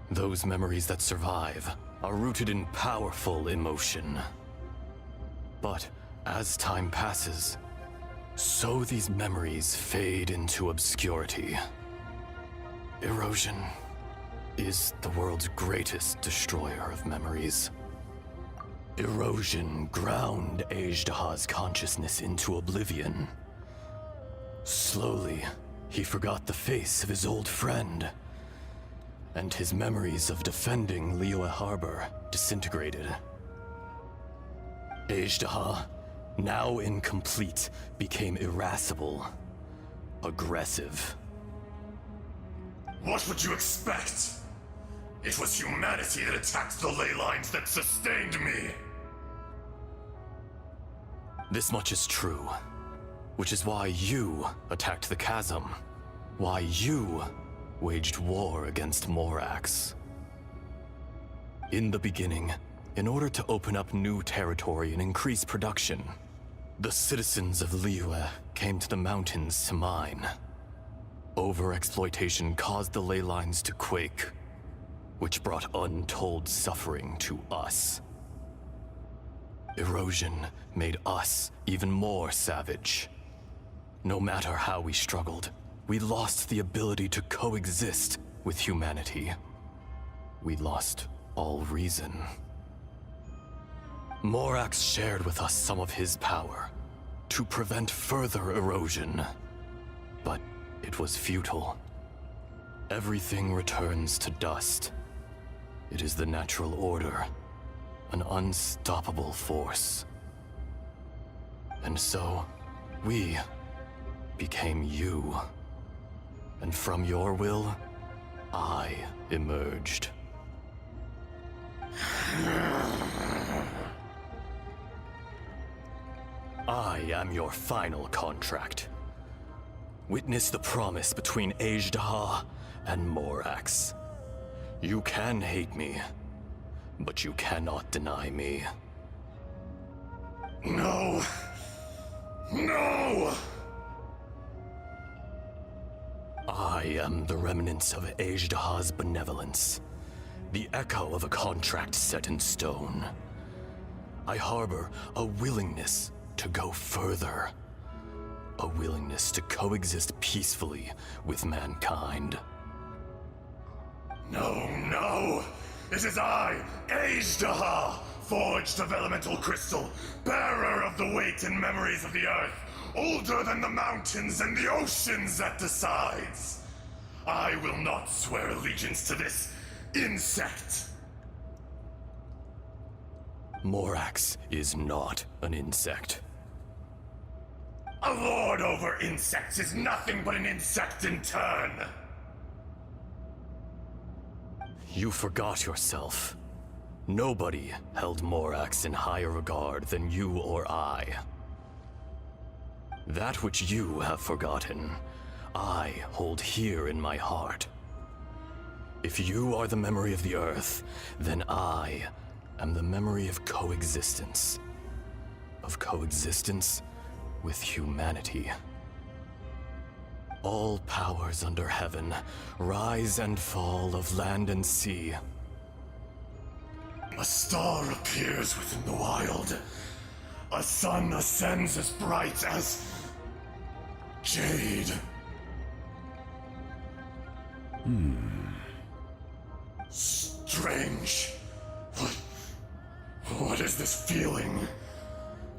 Those memories that survive are rooted in powerful emotion. But as time passes, so these memories fade into obscurity. Erosion is the world's greatest destroyer of memories. Erosion ground Ashtaha's consciousness into oblivion. Slowly, he forgot the face of his old friend, and his memories of defending Liyue Harbor disintegrated. Ashtaha, now incomplete, became irascible. aggressive. What would you expect? It was humanity that attacked the ley lines that sustained me. This much is true, which is why you attacked the chasm. Why you waged war against Morax. In the beginning, in order to open up new territory and increase production, the citizens of Liyue came to the mountains to mine. Overexploitation caused the ley lines to quake, which brought untold suffering to us. Erosion made us even more savage. No matter how we struggled, we lost the ability to coexist with humanity. We lost all reason. Morax shared with us some of his power to prevent further erosion, but it was futile. Everything returns to dust. It is the natural order, an unstoppable force. And so, we became you. And from your will, I emerged. I am your final contract. Witness the promise between Ajdaha and Morax. You can hate me, but you cannot deny me. No! No! I am the remnants of Ajdaha's benevolence, the echo of a contract set in stone. I harbor a willingness to go further, a willingness to coexist peacefully with mankind. No, no! It is I, Ajdaha, forged of elemental crystal, bearer of the weight and memories of the earth, older than the mountains and the oceans at the sides. I will not swear allegiance to this insect. Morax is not an insect. A lord over insects is nothing but an insect in turn. You forgot yourself. Nobody held Morax in higher regard than you or I. That which you have forgotten, I hold here in my heart. If you are the memory of the Earth, then I am the memory of coexistence. Of coexistence with humanity. All powers under heaven, rise and fall of land and sea. A star appears within the wild. A sun ascends as bright as jade. Strange. What is this feeling?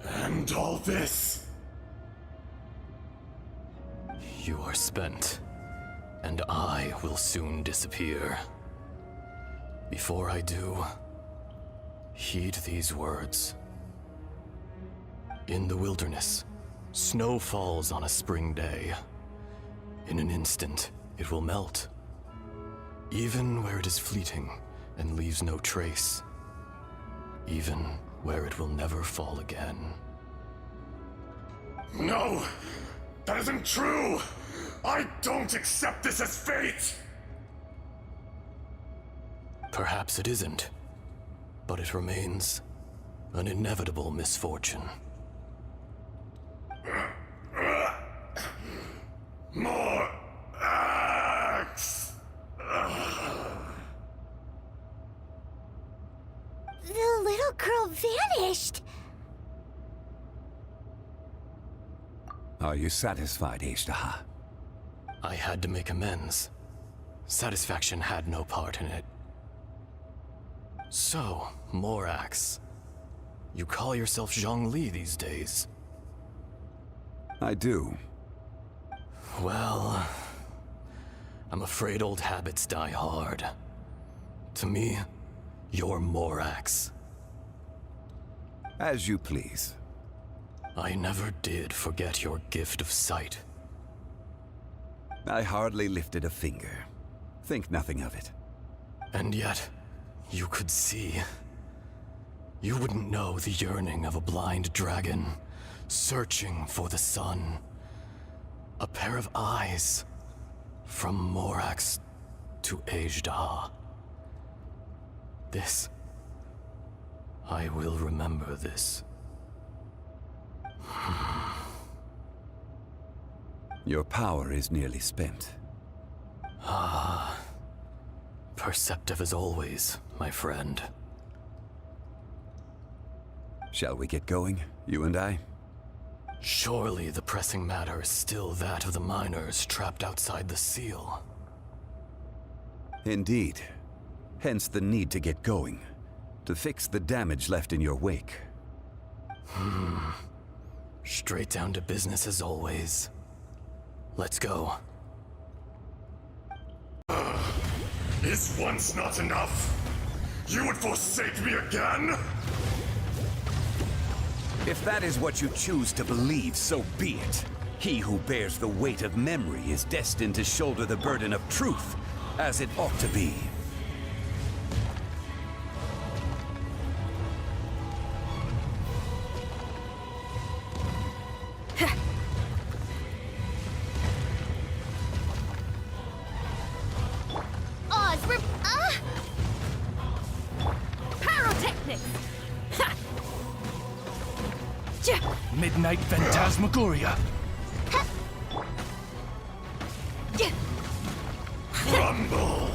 And all this? You are spent, and I will soon disappear. Before I do, heed these words. In the wilderness, snow falls on a spring day. In an instant, it will melt. Even where it is fleeting and leaves no trace. Even where it will never fall again. No! That isn't true! I don't accept this as fate! Perhaps it isn't, but it remains an inevitable misfortune. More axe! The little girl vanished! Are you satisfied, Ajdaha? I had to make amends. Satisfaction had no part in it. So, Morax, you call yourself Zhongli these days? I do. Well, I'm afraid old habits die hard. To me, you're Morax. As you please. I never did forget your gift of sight. I hardly lifted a finger. Think nothing of it. And yet, you could see. You wouldn't know the yearning of a blind dragon, searching for the sun. A pair of eyes, from Morax to Ejdah. This... I will remember this. Your power is nearly spent. Ah. Perceptive as always, my friend. Shall we get going, you and I? Surely the pressing matter is still that of the miners trapped outside the seal. Indeed. Hence the need to get going. To fix the damage left in your wake. Straight down to business as always. Let's go. Is once not enough? You would forsake me again? If that is what you choose to believe, so be it. He who bears the weight of memory is destined to shoulder the burden of truth, as it ought to be. Midnight Phantasmagoria. Crumble!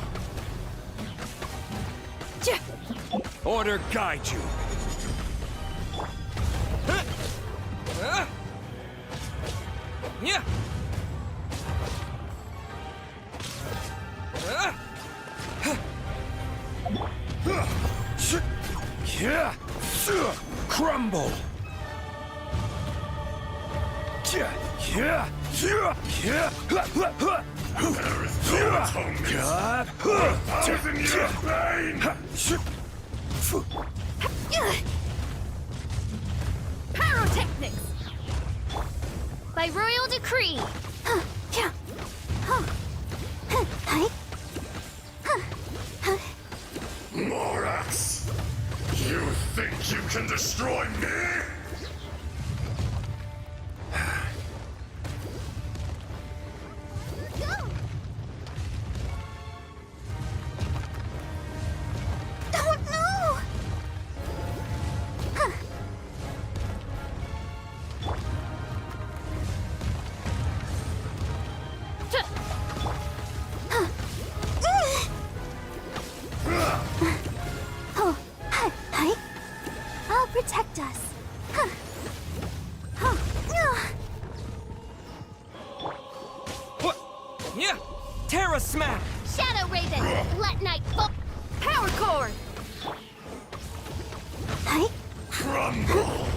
Order guide you. Yeah. Crumble. There is no atonement for 1,000 years of pain! Pyrotechnics! By royal decree! Morax! You think you can destroy me? Protect us. What? Yeah. Terra Smack. Shadow Raven. Let night fall. Power Cord. Crumble.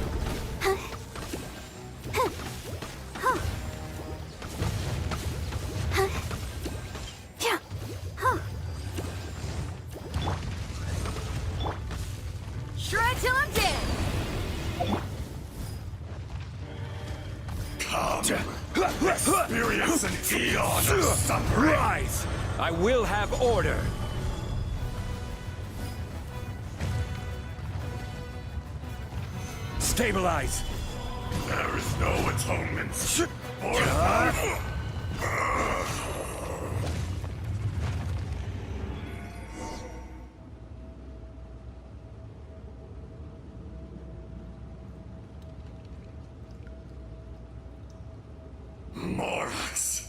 Shred till I'm dead. Experience an eon of suffering! Rise! I will have order. Stabilize. There is no atonement for Morax,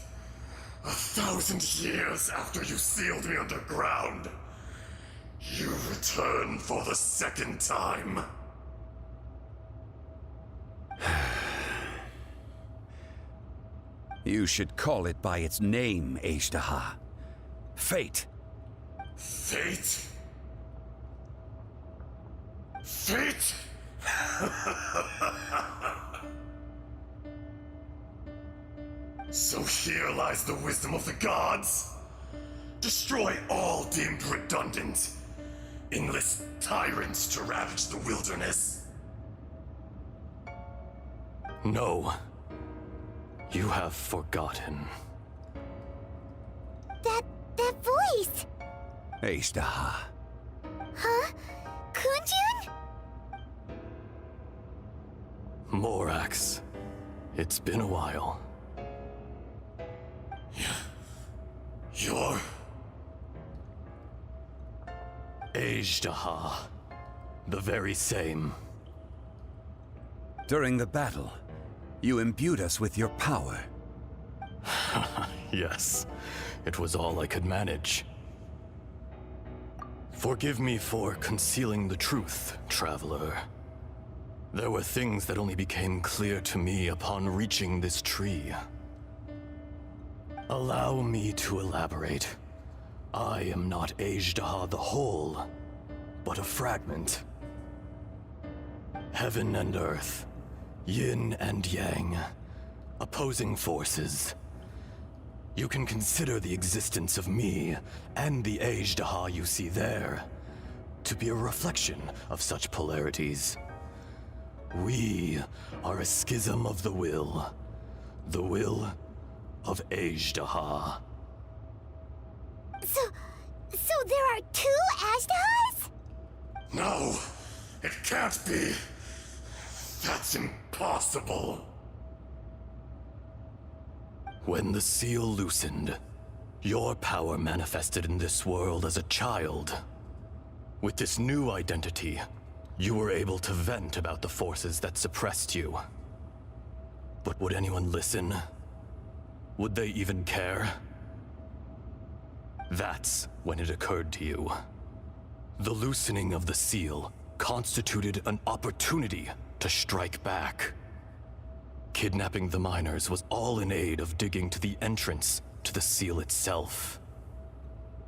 1,000 years after you sealed me underground, you return for the second time. You should call it by its name, Ejdah. Fate. Fate? Fate? So here lies the wisdom of the gods. Destroy all deemed redundant. Enlist tyrants to ravage the wilderness. No. You have forgotten. That voice! Aishtaha. Huh? Kunjun? Morax, it's been a while. You're... Aishtaha. The very same. During the battle, you imbued us with your power. Yes, it was all I could manage. Forgive me for concealing the truth, traveler. There were things that only became clear to me upon reaching this tree. Allow me to elaborate. I am not Aishtaha the whole, but a fragment. Heaven and earth, yin and yang, opposing forces. You can consider the existence of me and the Aishtaha you see there to be a reflection of such polarities. We are a schism of the will of Aishtaha. So there are two Ashtahas? No, it can't be. That's impossible. When the seal loosened, your power manifested in this world as a child. With this new identity, you were able to vent about the forces that suppressed you. But would anyone listen? Would they even care? That's when it occurred to you. The loosening of the seal constituted an opportunity to strike back. Kidnapping the miners was all in aid of digging to the entrance to the seal itself.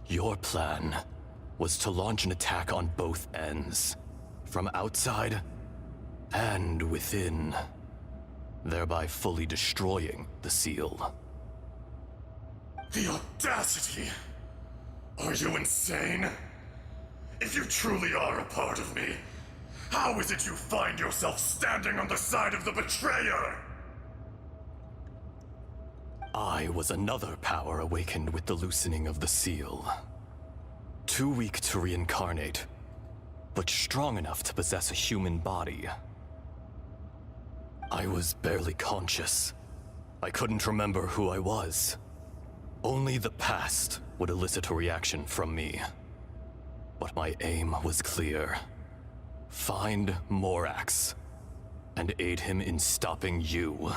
Your plan was to launch an attack on both ends, from outside and within, thereby fully destroying the seal. The audacity! Are you insane? If you truly are a part of me, how is it you find yourself standing on the side of the betrayer? I was another power awakened with the loosening of the seal. Too weak to reincarnate, but strong enough to possess a human body. I was barely conscious. I couldn't remember who I was. Only the past would elicit a reaction from me. But my aim was clear. Find Morax, and aid him in stopping you.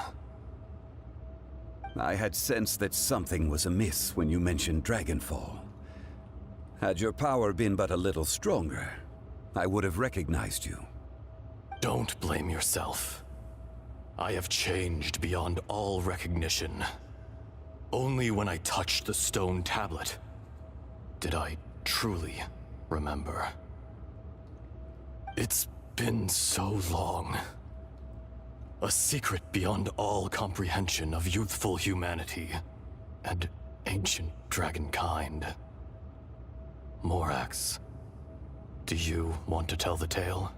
I had sensed that something was amiss when you mentioned Dragonfall. Had your power been but a little stronger, I would have recognized you. Don't blame yourself. I have changed beyond all recognition. Only when I touched the stone tablet did I truly remember. It's been so long. A secret beyond all comprehension of youthful humanity and ancient dragonkind. Morax, do you want to tell the tale?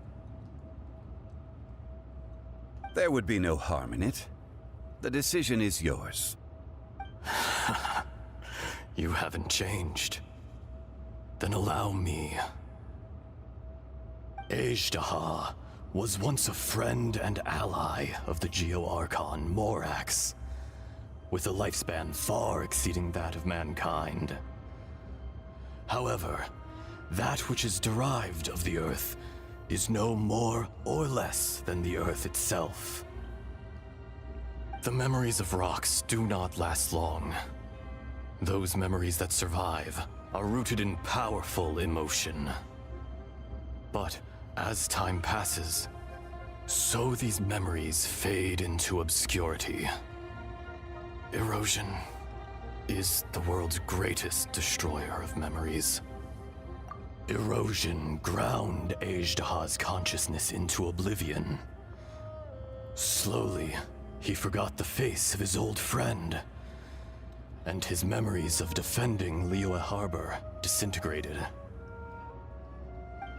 There would be no harm in it. The decision is yours. You haven't changed. Then allow me. Aishtaha was once a friend and ally of the Geo-Archon Morax, with a lifespan far exceeding that of mankind. However, that which is derived of the Earth is no more or less than the Earth itself. The memories of rocks do not last long. Those memories that survive are rooted in powerful emotion. But as time passes, so these memories fade into obscurity. Erosion is the world's greatest destroyer of memories. Erosion ground Aishtaha's consciousness into oblivion. Slowly, he forgot the face of his old friend, and his memories of defending Liyue Harbor disintegrated.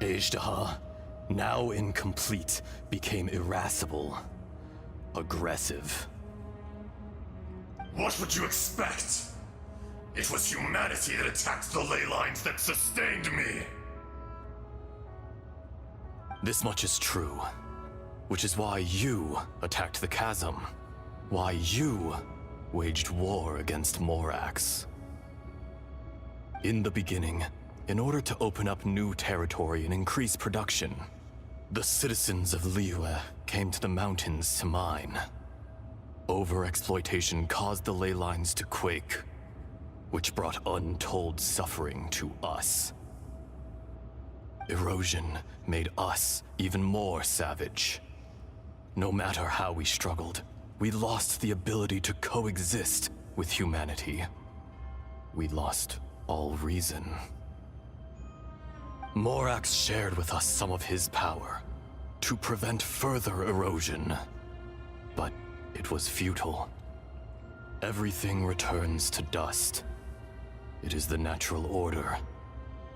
Aishtaha, now incomplete, became irascible, aggressive. What would you expect? It was humanity that attacked the ley lines that sustained me. This much is true, which is why you attacked the chasm. Why you waged war against Morax. In the beginning, in order to open up new territory and increase production, the citizens of Liyue came to the mountains to mine. Overexploitation caused the ley lines to quake, which brought untold suffering to us. Erosion made us even more savage. No matter how we struggled, we lost the ability to coexist with humanity. We lost all reason. Morax shared with us some of his power to prevent further erosion, but it was futile. Everything returns to dust. It is the natural order,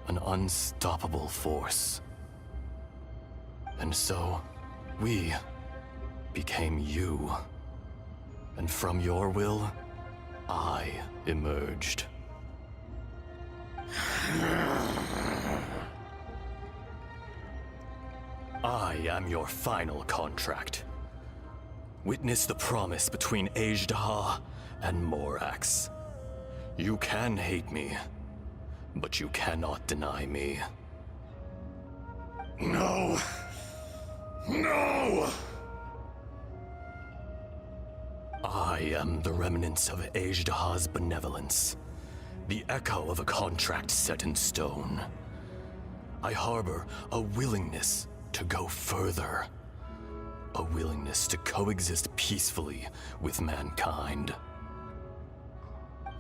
an unstoppable force. And so, we became you. And from your will, I emerged. I am your final contract. Witness the promise between Ajdaha and Morax. You can hate me, but you cannot deny me. No! No! I am the remnants of Ajdaha's benevolence, the echo of a contract set in stone. I harbor a willingness to go further, a willingness to coexist peacefully with mankind.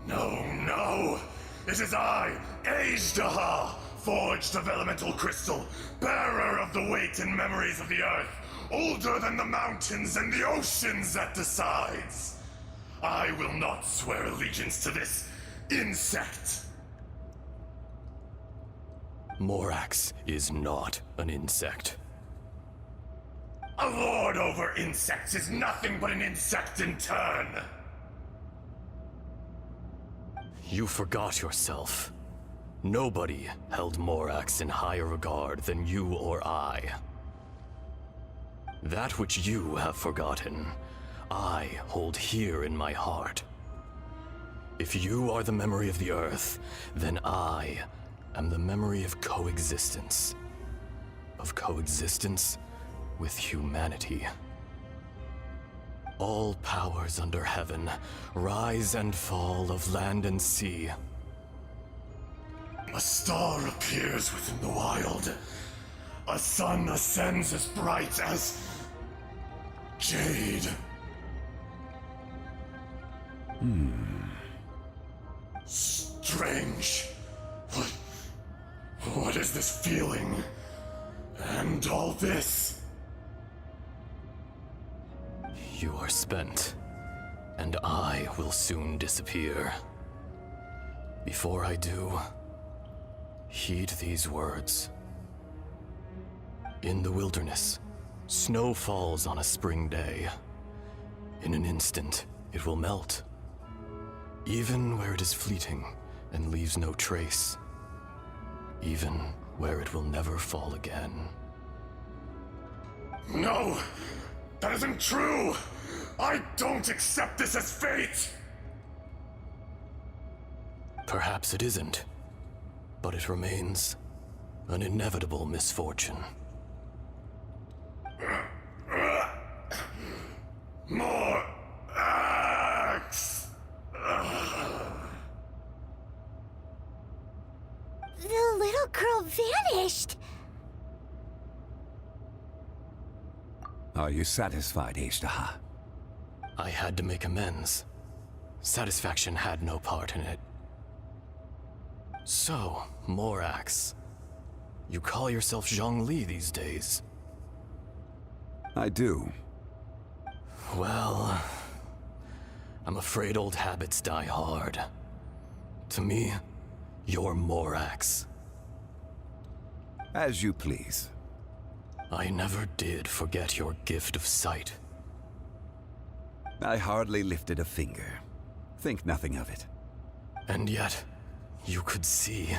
No, no! It is I, Ajdaha, forged of elemental crystal, bearer of the weight and memories of the earth, older than the mountains and the oceans that decides. I will not swear allegiance to this insect. Morax is not an insect. A lord over insects is nothing but an insect in turn. You forgot yourself. Nobody held Morax in higher regard than you or I. That which you have forgotten, I hold here in my heart. If you are the memory of the Earth, then I am the memory of coexistence. Of coexistence with humanity. All powers under heaven, rise and fall of land and sea. A star appears within the wild. A sun ascends as bright as jade. Strange. What is this feeling? And all this? You are spent, and I will soon disappear. Before I do, heed these words. In the wilderness, snow falls on a spring day. In an instant, it will melt. Even where it is fleeting and leaves no trace. Even where it will never fall again. No! That isn't true! I don't accept this as fate! Perhaps it isn't, but it remains an inevitable misfortune. More axe! The little girl vanished! Are you satisfied, Ajdaha? I had to make amends. Satisfaction had no part in it. So, Morax, you call yourself Zhongli these days. I do. Well, I'm afraid old habits die hard. To me, you're Morax. As you please. I never did forget your gift of sight. I hardly lifted a finger. Think nothing of it. And yet, you could see.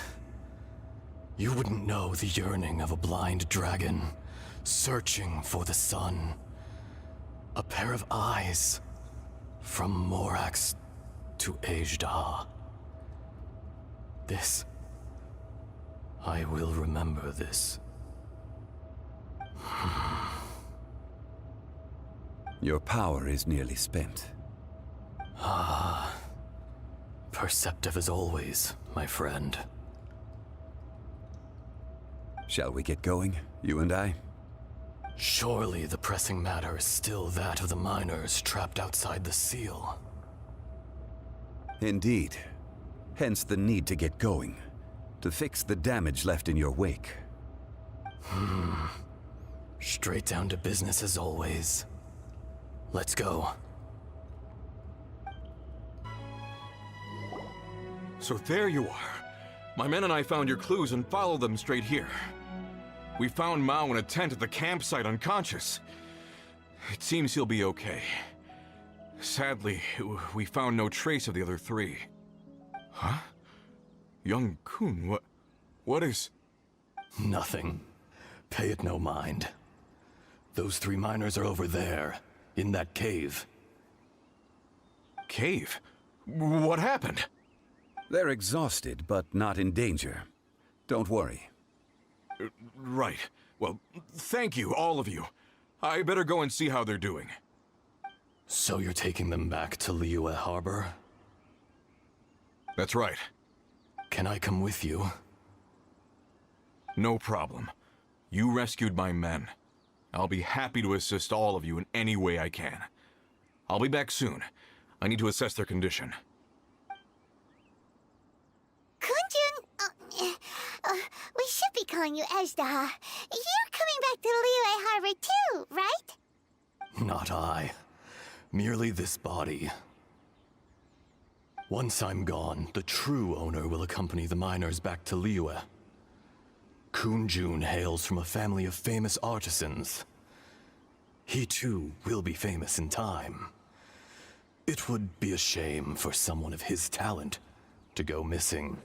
You wouldn't know the yearning of a blind dragon, searching for the sun. A pair of eyes, from Morax to Ejdah. This. I will remember this. Your power is nearly spent. Perceptive as always, my friend. Shall we get going, you and I? Surely the pressing matter is still that of the miners trapped outside the seal. Indeed. Hence the need to get going, to fix the damage left in your wake. Straight down to business as always. Let's go. So there you are. My men and I found your clues and followed them straight here. We found Mao in a tent at the campsite unconscious. It seems he'll be okay. Sadly, we found no trace of the other three. Huh? Young Kun, what is... Nothing. Pay it no mind. Those 3 miners are over there, in that cave. Cave? What happened? They're exhausted, but not in danger. Don't worry. Right. Well, thank you, all of you. I better go and see how they're doing. So you're taking them back to Liyue Harbor? That's right. Can I come with you? No problem. You rescued my men. I'll be happy to assist all of you in any way I can. I'll be back soon. I need to assess their condition. Kunjun, we should be calling you Ejdah. You're coming back to Liyue Harbor too, right? Not I. Merely this body. Once I'm gone, the true owner will accompany the miners back to Liyue. Kunjun hails from a family of famous artisans. He too will be famous in time. It would be a shame for someone of his talent to go missing.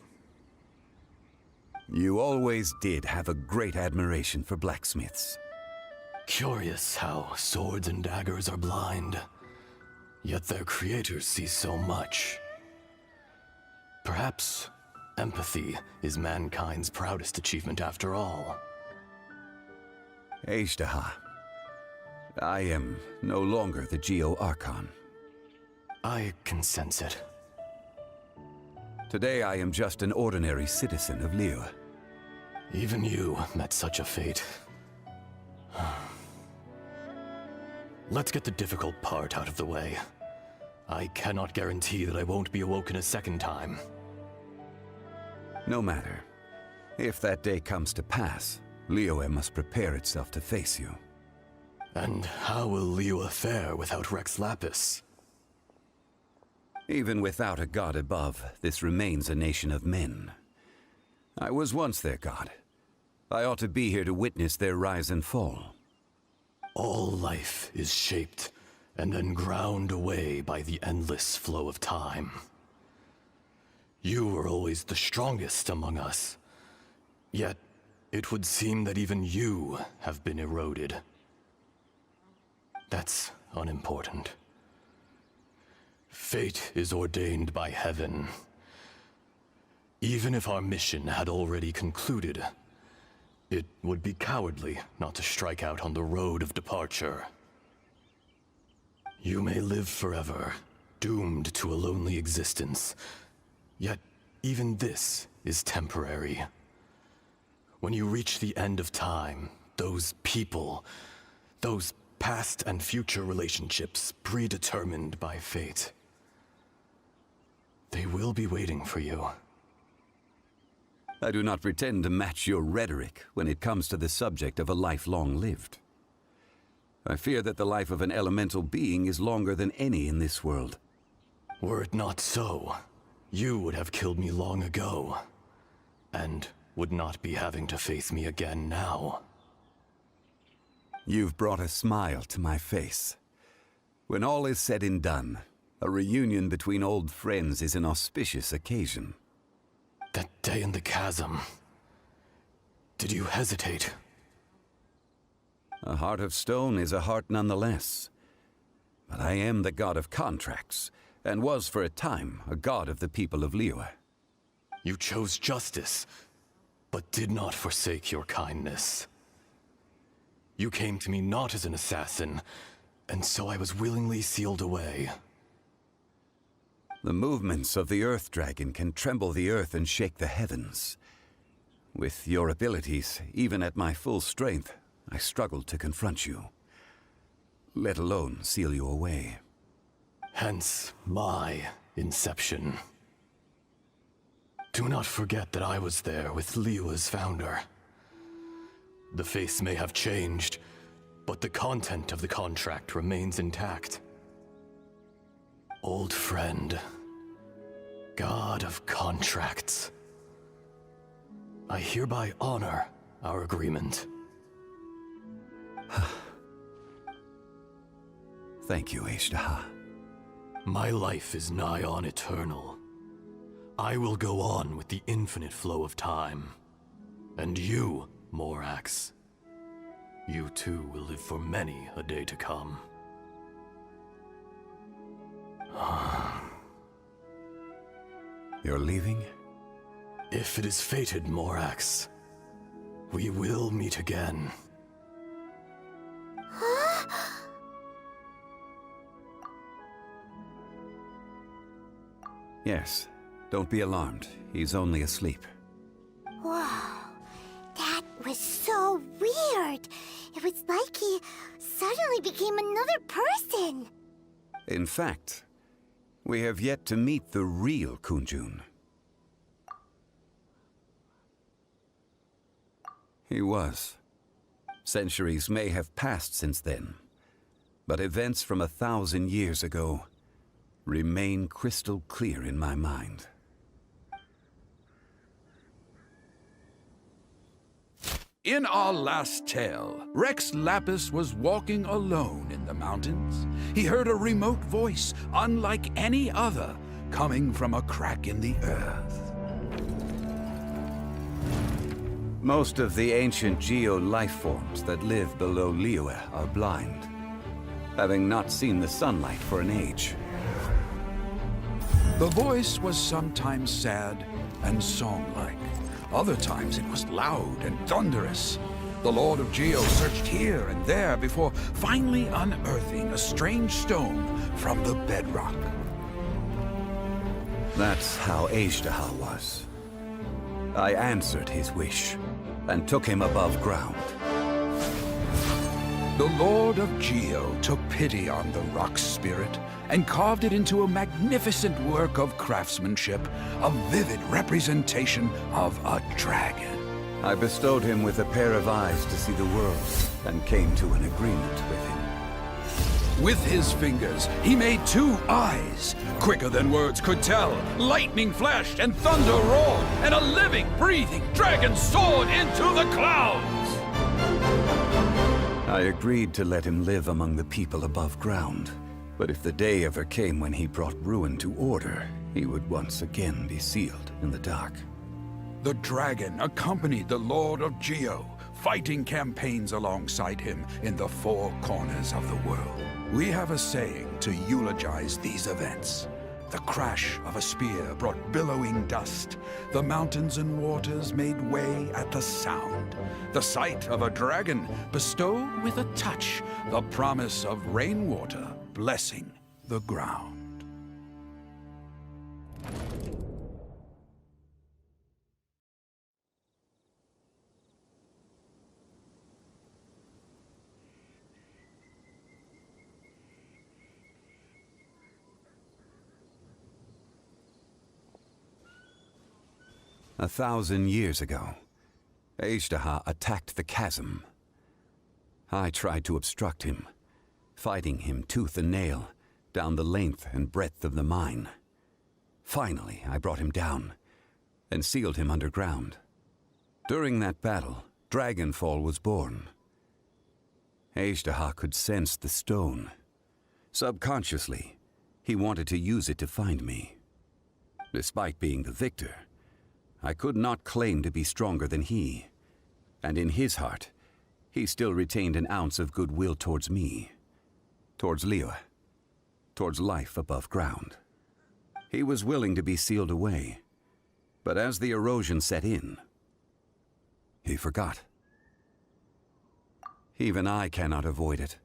You always did have a great admiration for blacksmiths. Curious how swords and daggers are blind, yet their creators see so much. Perhaps empathy is mankind's proudest achievement after all. Ejdah, I am no longer the Geo-Archon. I can sense it. Today I am just an ordinary citizen of Liyue. Even you met such a fate. Let's get the difficult part out of the way. I cannot guarantee that I won't be awoken a second time. No matter. If that day comes to pass, Liyue must prepare itself to face you. And how will Liyue fare without Rex Lapis? Even without a god above, this remains a nation of men. I was once their god. I ought to be here to witness their rise and fall. All life is shaped and then ground away by the endless flow of time. You were always the strongest among us. Yet, it would seem that even you have been eroded. That's unimportant. Fate is ordained by heaven. Even if our mission had already concluded, it would be cowardly not to strike out on the road of departure. You may live forever, doomed to a lonely existence. Yet, even this is temporary. When you reach the end of time, those people, those past and future relationships predetermined by fate, they will be waiting for you. I do not pretend to match your rhetoric when it comes to the subject of a life long lived. I fear that the life of an elemental being is longer than any in this world. Were it not so, you would have killed me long ago, and would not be having to face me again now. You've brought a smile to my face. When all is said and done, A reunion between old friends is an auspicious occasion. That day in the chasm. Did you hesitate? A heart of stone is a heart nonetheless. But I am the god of contracts, and was for a time a god of the people of Liyue. You chose justice, but did not forsake your kindness. You came to me not as an assassin, and so I was willingly sealed away. The movements of the Earth Dragon can tremble the earth and shake the heavens. With your abilities, even at my full strength, I struggled to confront you, let alone seal you away. Hence my inception. Do not forget that I was there with Liyue's founder. The face may have changed, but the content of the contract remains intact. Old friend, god of contracts. I hereby honor our agreement. Thank you, Ashtaha. My life is nigh on eternal. I will go on with the infinite flow of time. And you, Morax, you too will live for many a day to come. You're leaving? If it is fated, Morax, we will meet again. Yes. Don't be alarmed. He's only asleep. Whoa, that was so weird. It was like he suddenly became another person. In fact, we have yet to meet the real Kunjun. He was. Centuries may have passed since then, but events from 1,000 years ago remain crystal clear in my mind. In our last tale, Rex Lapis was walking alone in the mountains. He heard a remote voice, unlike any other, coming from a crack in the earth. Most of the ancient geo-life forms that live below Liyue are blind, having not seen the sunlight for an age. The voice was sometimes sad and song-like. Other times it was loud and thunderous. The Lord of Geo searched here and there before finally unearthing a strange stone from the bedrock. That's how Ashtaha was. I answered his wish and took him above ground. The Lord of Geo took pity on the rock spirit and carved it into a magnificent work of craftsmanship, a vivid representation of a dragon. I bestowed him with a pair of eyes to see the world and came to an agreement with him. With his fingers, he made 2 eyes, quicker than words could tell. Lightning flashed and thunder roared, and a living, breathing dragon soared into the clouds. I agreed to let him live among the people above ground. But if the day ever came when he brought ruin to order, he would once again be sealed in the dark. The dragon accompanied the Lord of Geo, fighting campaigns alongside him in the 4 corners of the world. We have a saying to eulogize these events. The crash of a spear brought billowing dust. The mountains and waters made way at the sound. The sight of a dragon bestowed with a touch the promise of rainwater blessing the ground. A 1,000 years ago, Ashtaha attacked the chasm. I tried to obstruct him, fighting him tooth and nail down the length and breadth of the mine. Finally, I brought him down and sealed him underground. During that battle, Dragonfall was born. Ashtaha could sense the stone. Subconsciously, He wanted to use it to find me. Despite being the victor, I could not claim to be stronger than he. And in his heart, he still retained an ounce of goodwill towards me, towards Liyue, towards life above ground. He was willing to be sealed away, but as the erosion set in, he forgot. Even I cannot avoid it,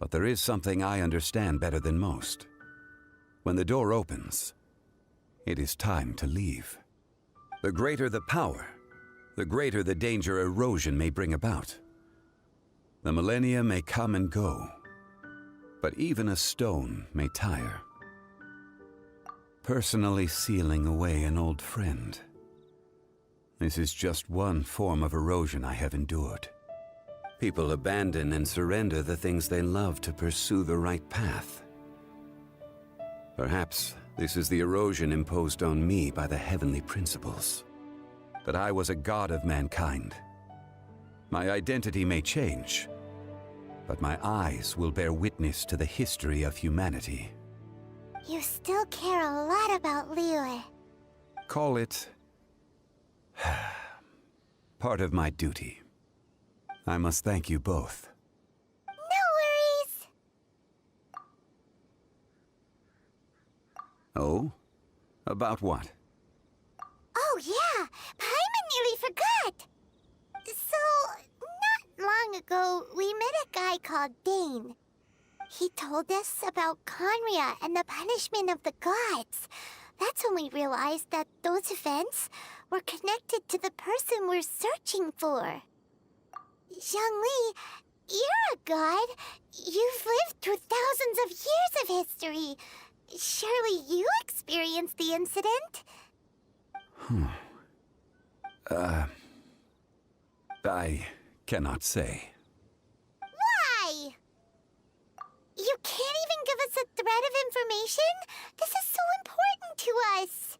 but there is something I understand better than most. When the door opens, it is time to leave. The greater the power, the greater the danger erosion may bring about. The millennia may come and go, but even a stone may tire. Personally sealing away an old friend. This is just one form of erosion I have endured. People abandon and surrender the things they love to pursue the right path. Perhaps this is the erosion imposed on me by the heavenly principles. That I was a god of mankind. My identity may change, but my eyes will bear witness to the history of humanity. You still care a lot about Liyue. Call it part of my duty. I must thank you both. No worries. Oh? About what? Oh yeah, Paimon nearly forgot. So, not long ago, we met a guy called Dane. He told us about Conria and the punishment of the gods. That's when we realized that those events were connected to the person we're searching for. Zhongli, you're a god. You've lived through thousands of years of history. Surely you experienced the incident? I cannot say. Why? You can't even give us a thread of information? This is so important to us.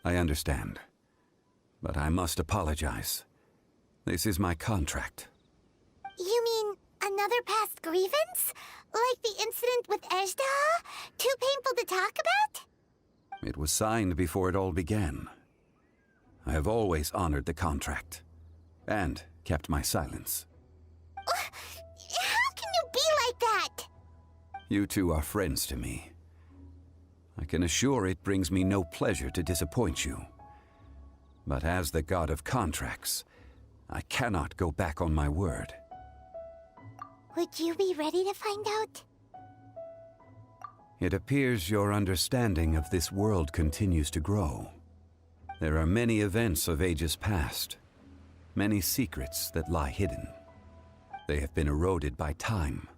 I understand. But I must apologize. This is my contract. You mean another past grievance? Like the incident with Ejdaha? Too painful to talk about? It was signed before it all began. I have always honored the contract. And kept my silence. How can you be like that? You two are friends to me. I can assure it brings me no pleasure to disappoint you. But as the god of contracts, I cannot go back on my word. Would you be ready to find out? It appears your understanding of this world continues to grow. There are many events of ages past, many secrets that lie hidden. They have been eroded by time,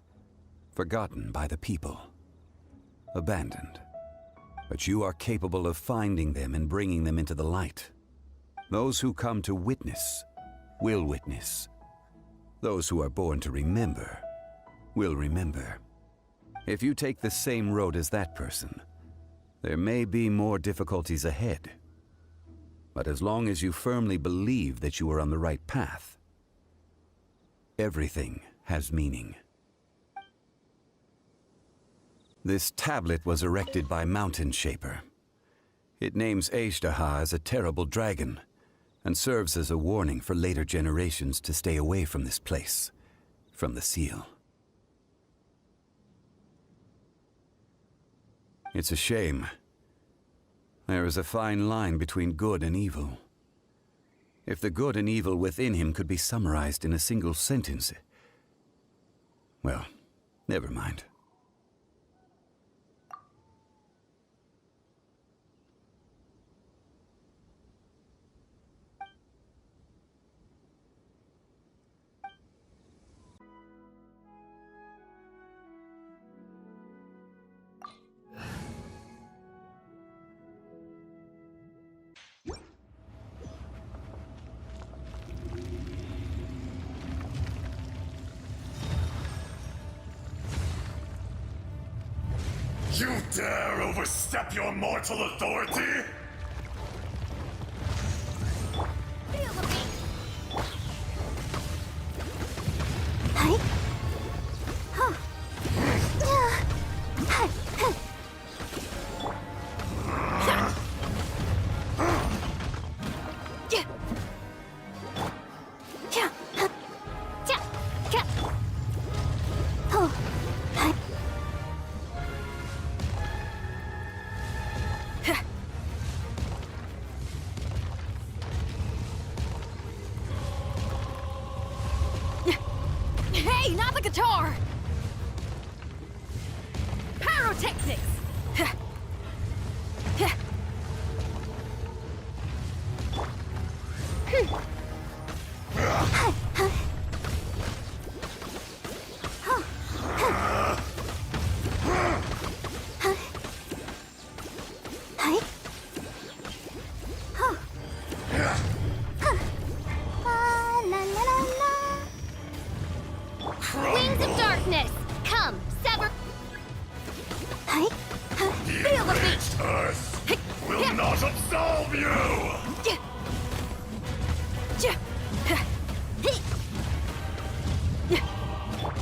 forgotten by the people, abandoned. But you are capable of finding them and bringing them into the light. Those who come to witness will witness. Those who are born to remember will remember. If you take the same road as that person, there may be more difficulties ahead. But as long as you firmly believe that you are on the right path, everything has meaning. This tablet was erected by Mountain Shaper. It names Ejdaha as a terrible dragon, and serves as a warning for later generations to stay away from this place, from the seal. It's a shame. There is a fine line between good and evil. If the good and evil within him could be summarized in a single sentence... Well, never mind. You dare overstep your mortal authority? Pyrotechnics! Wings of darkness, come, sever. The enraged Earth will not absolve you!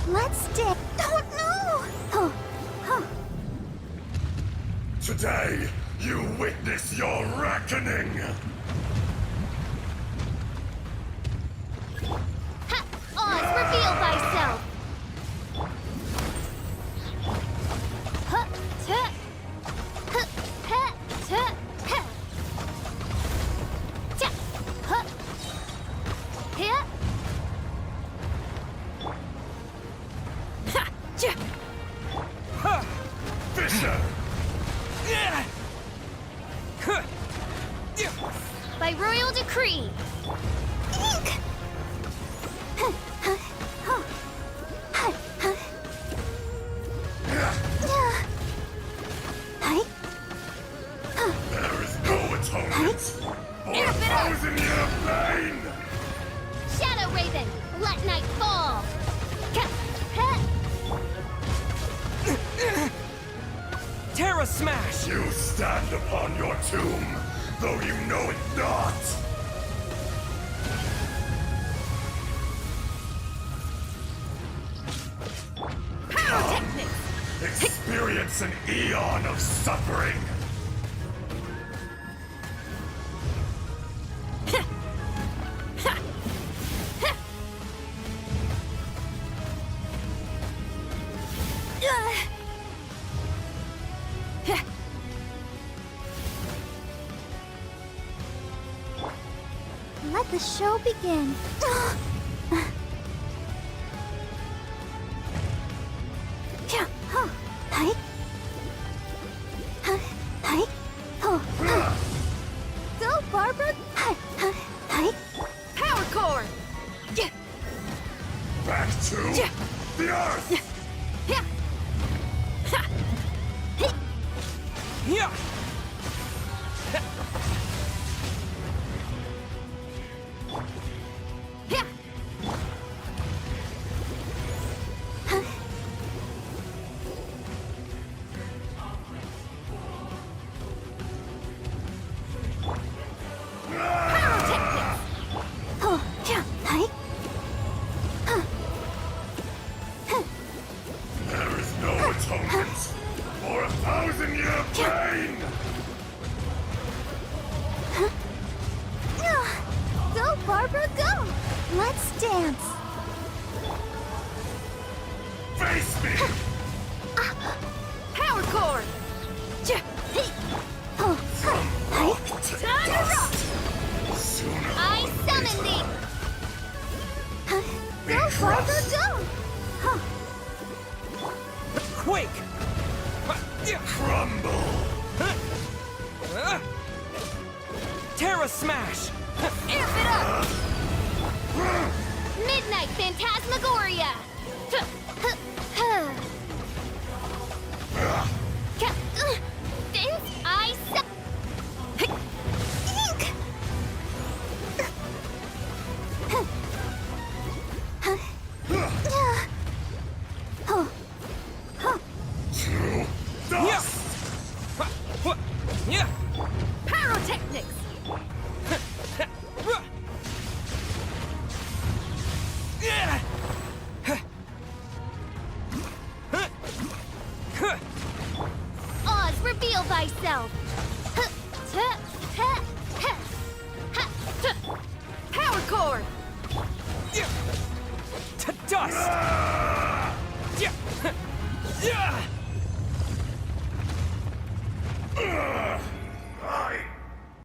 Let's dip. Oh no! Today, you witness your reckoning! Oz, reveal thyself! Fisher! By royal decree! There is no atonement for a thousand-year pain! Shadow Raven, let night fall! Terra Smash! You stand upon your tomb, though you know it not! Pyrotechnics! Experience an eon of suffering! Let the show begin. Go, Barbara! Power core! Back to the Earth! Yeah! There is no atonement for a thousand-year pain! Go, Barbara, go! Let's dance. Face me! Power core! Time to rock! Sooner I or summon later, thee! we Go, Barbara, trust. go! Quake! Crumble! Terra Smash! Amp it up! Midnight Phantasmagoria!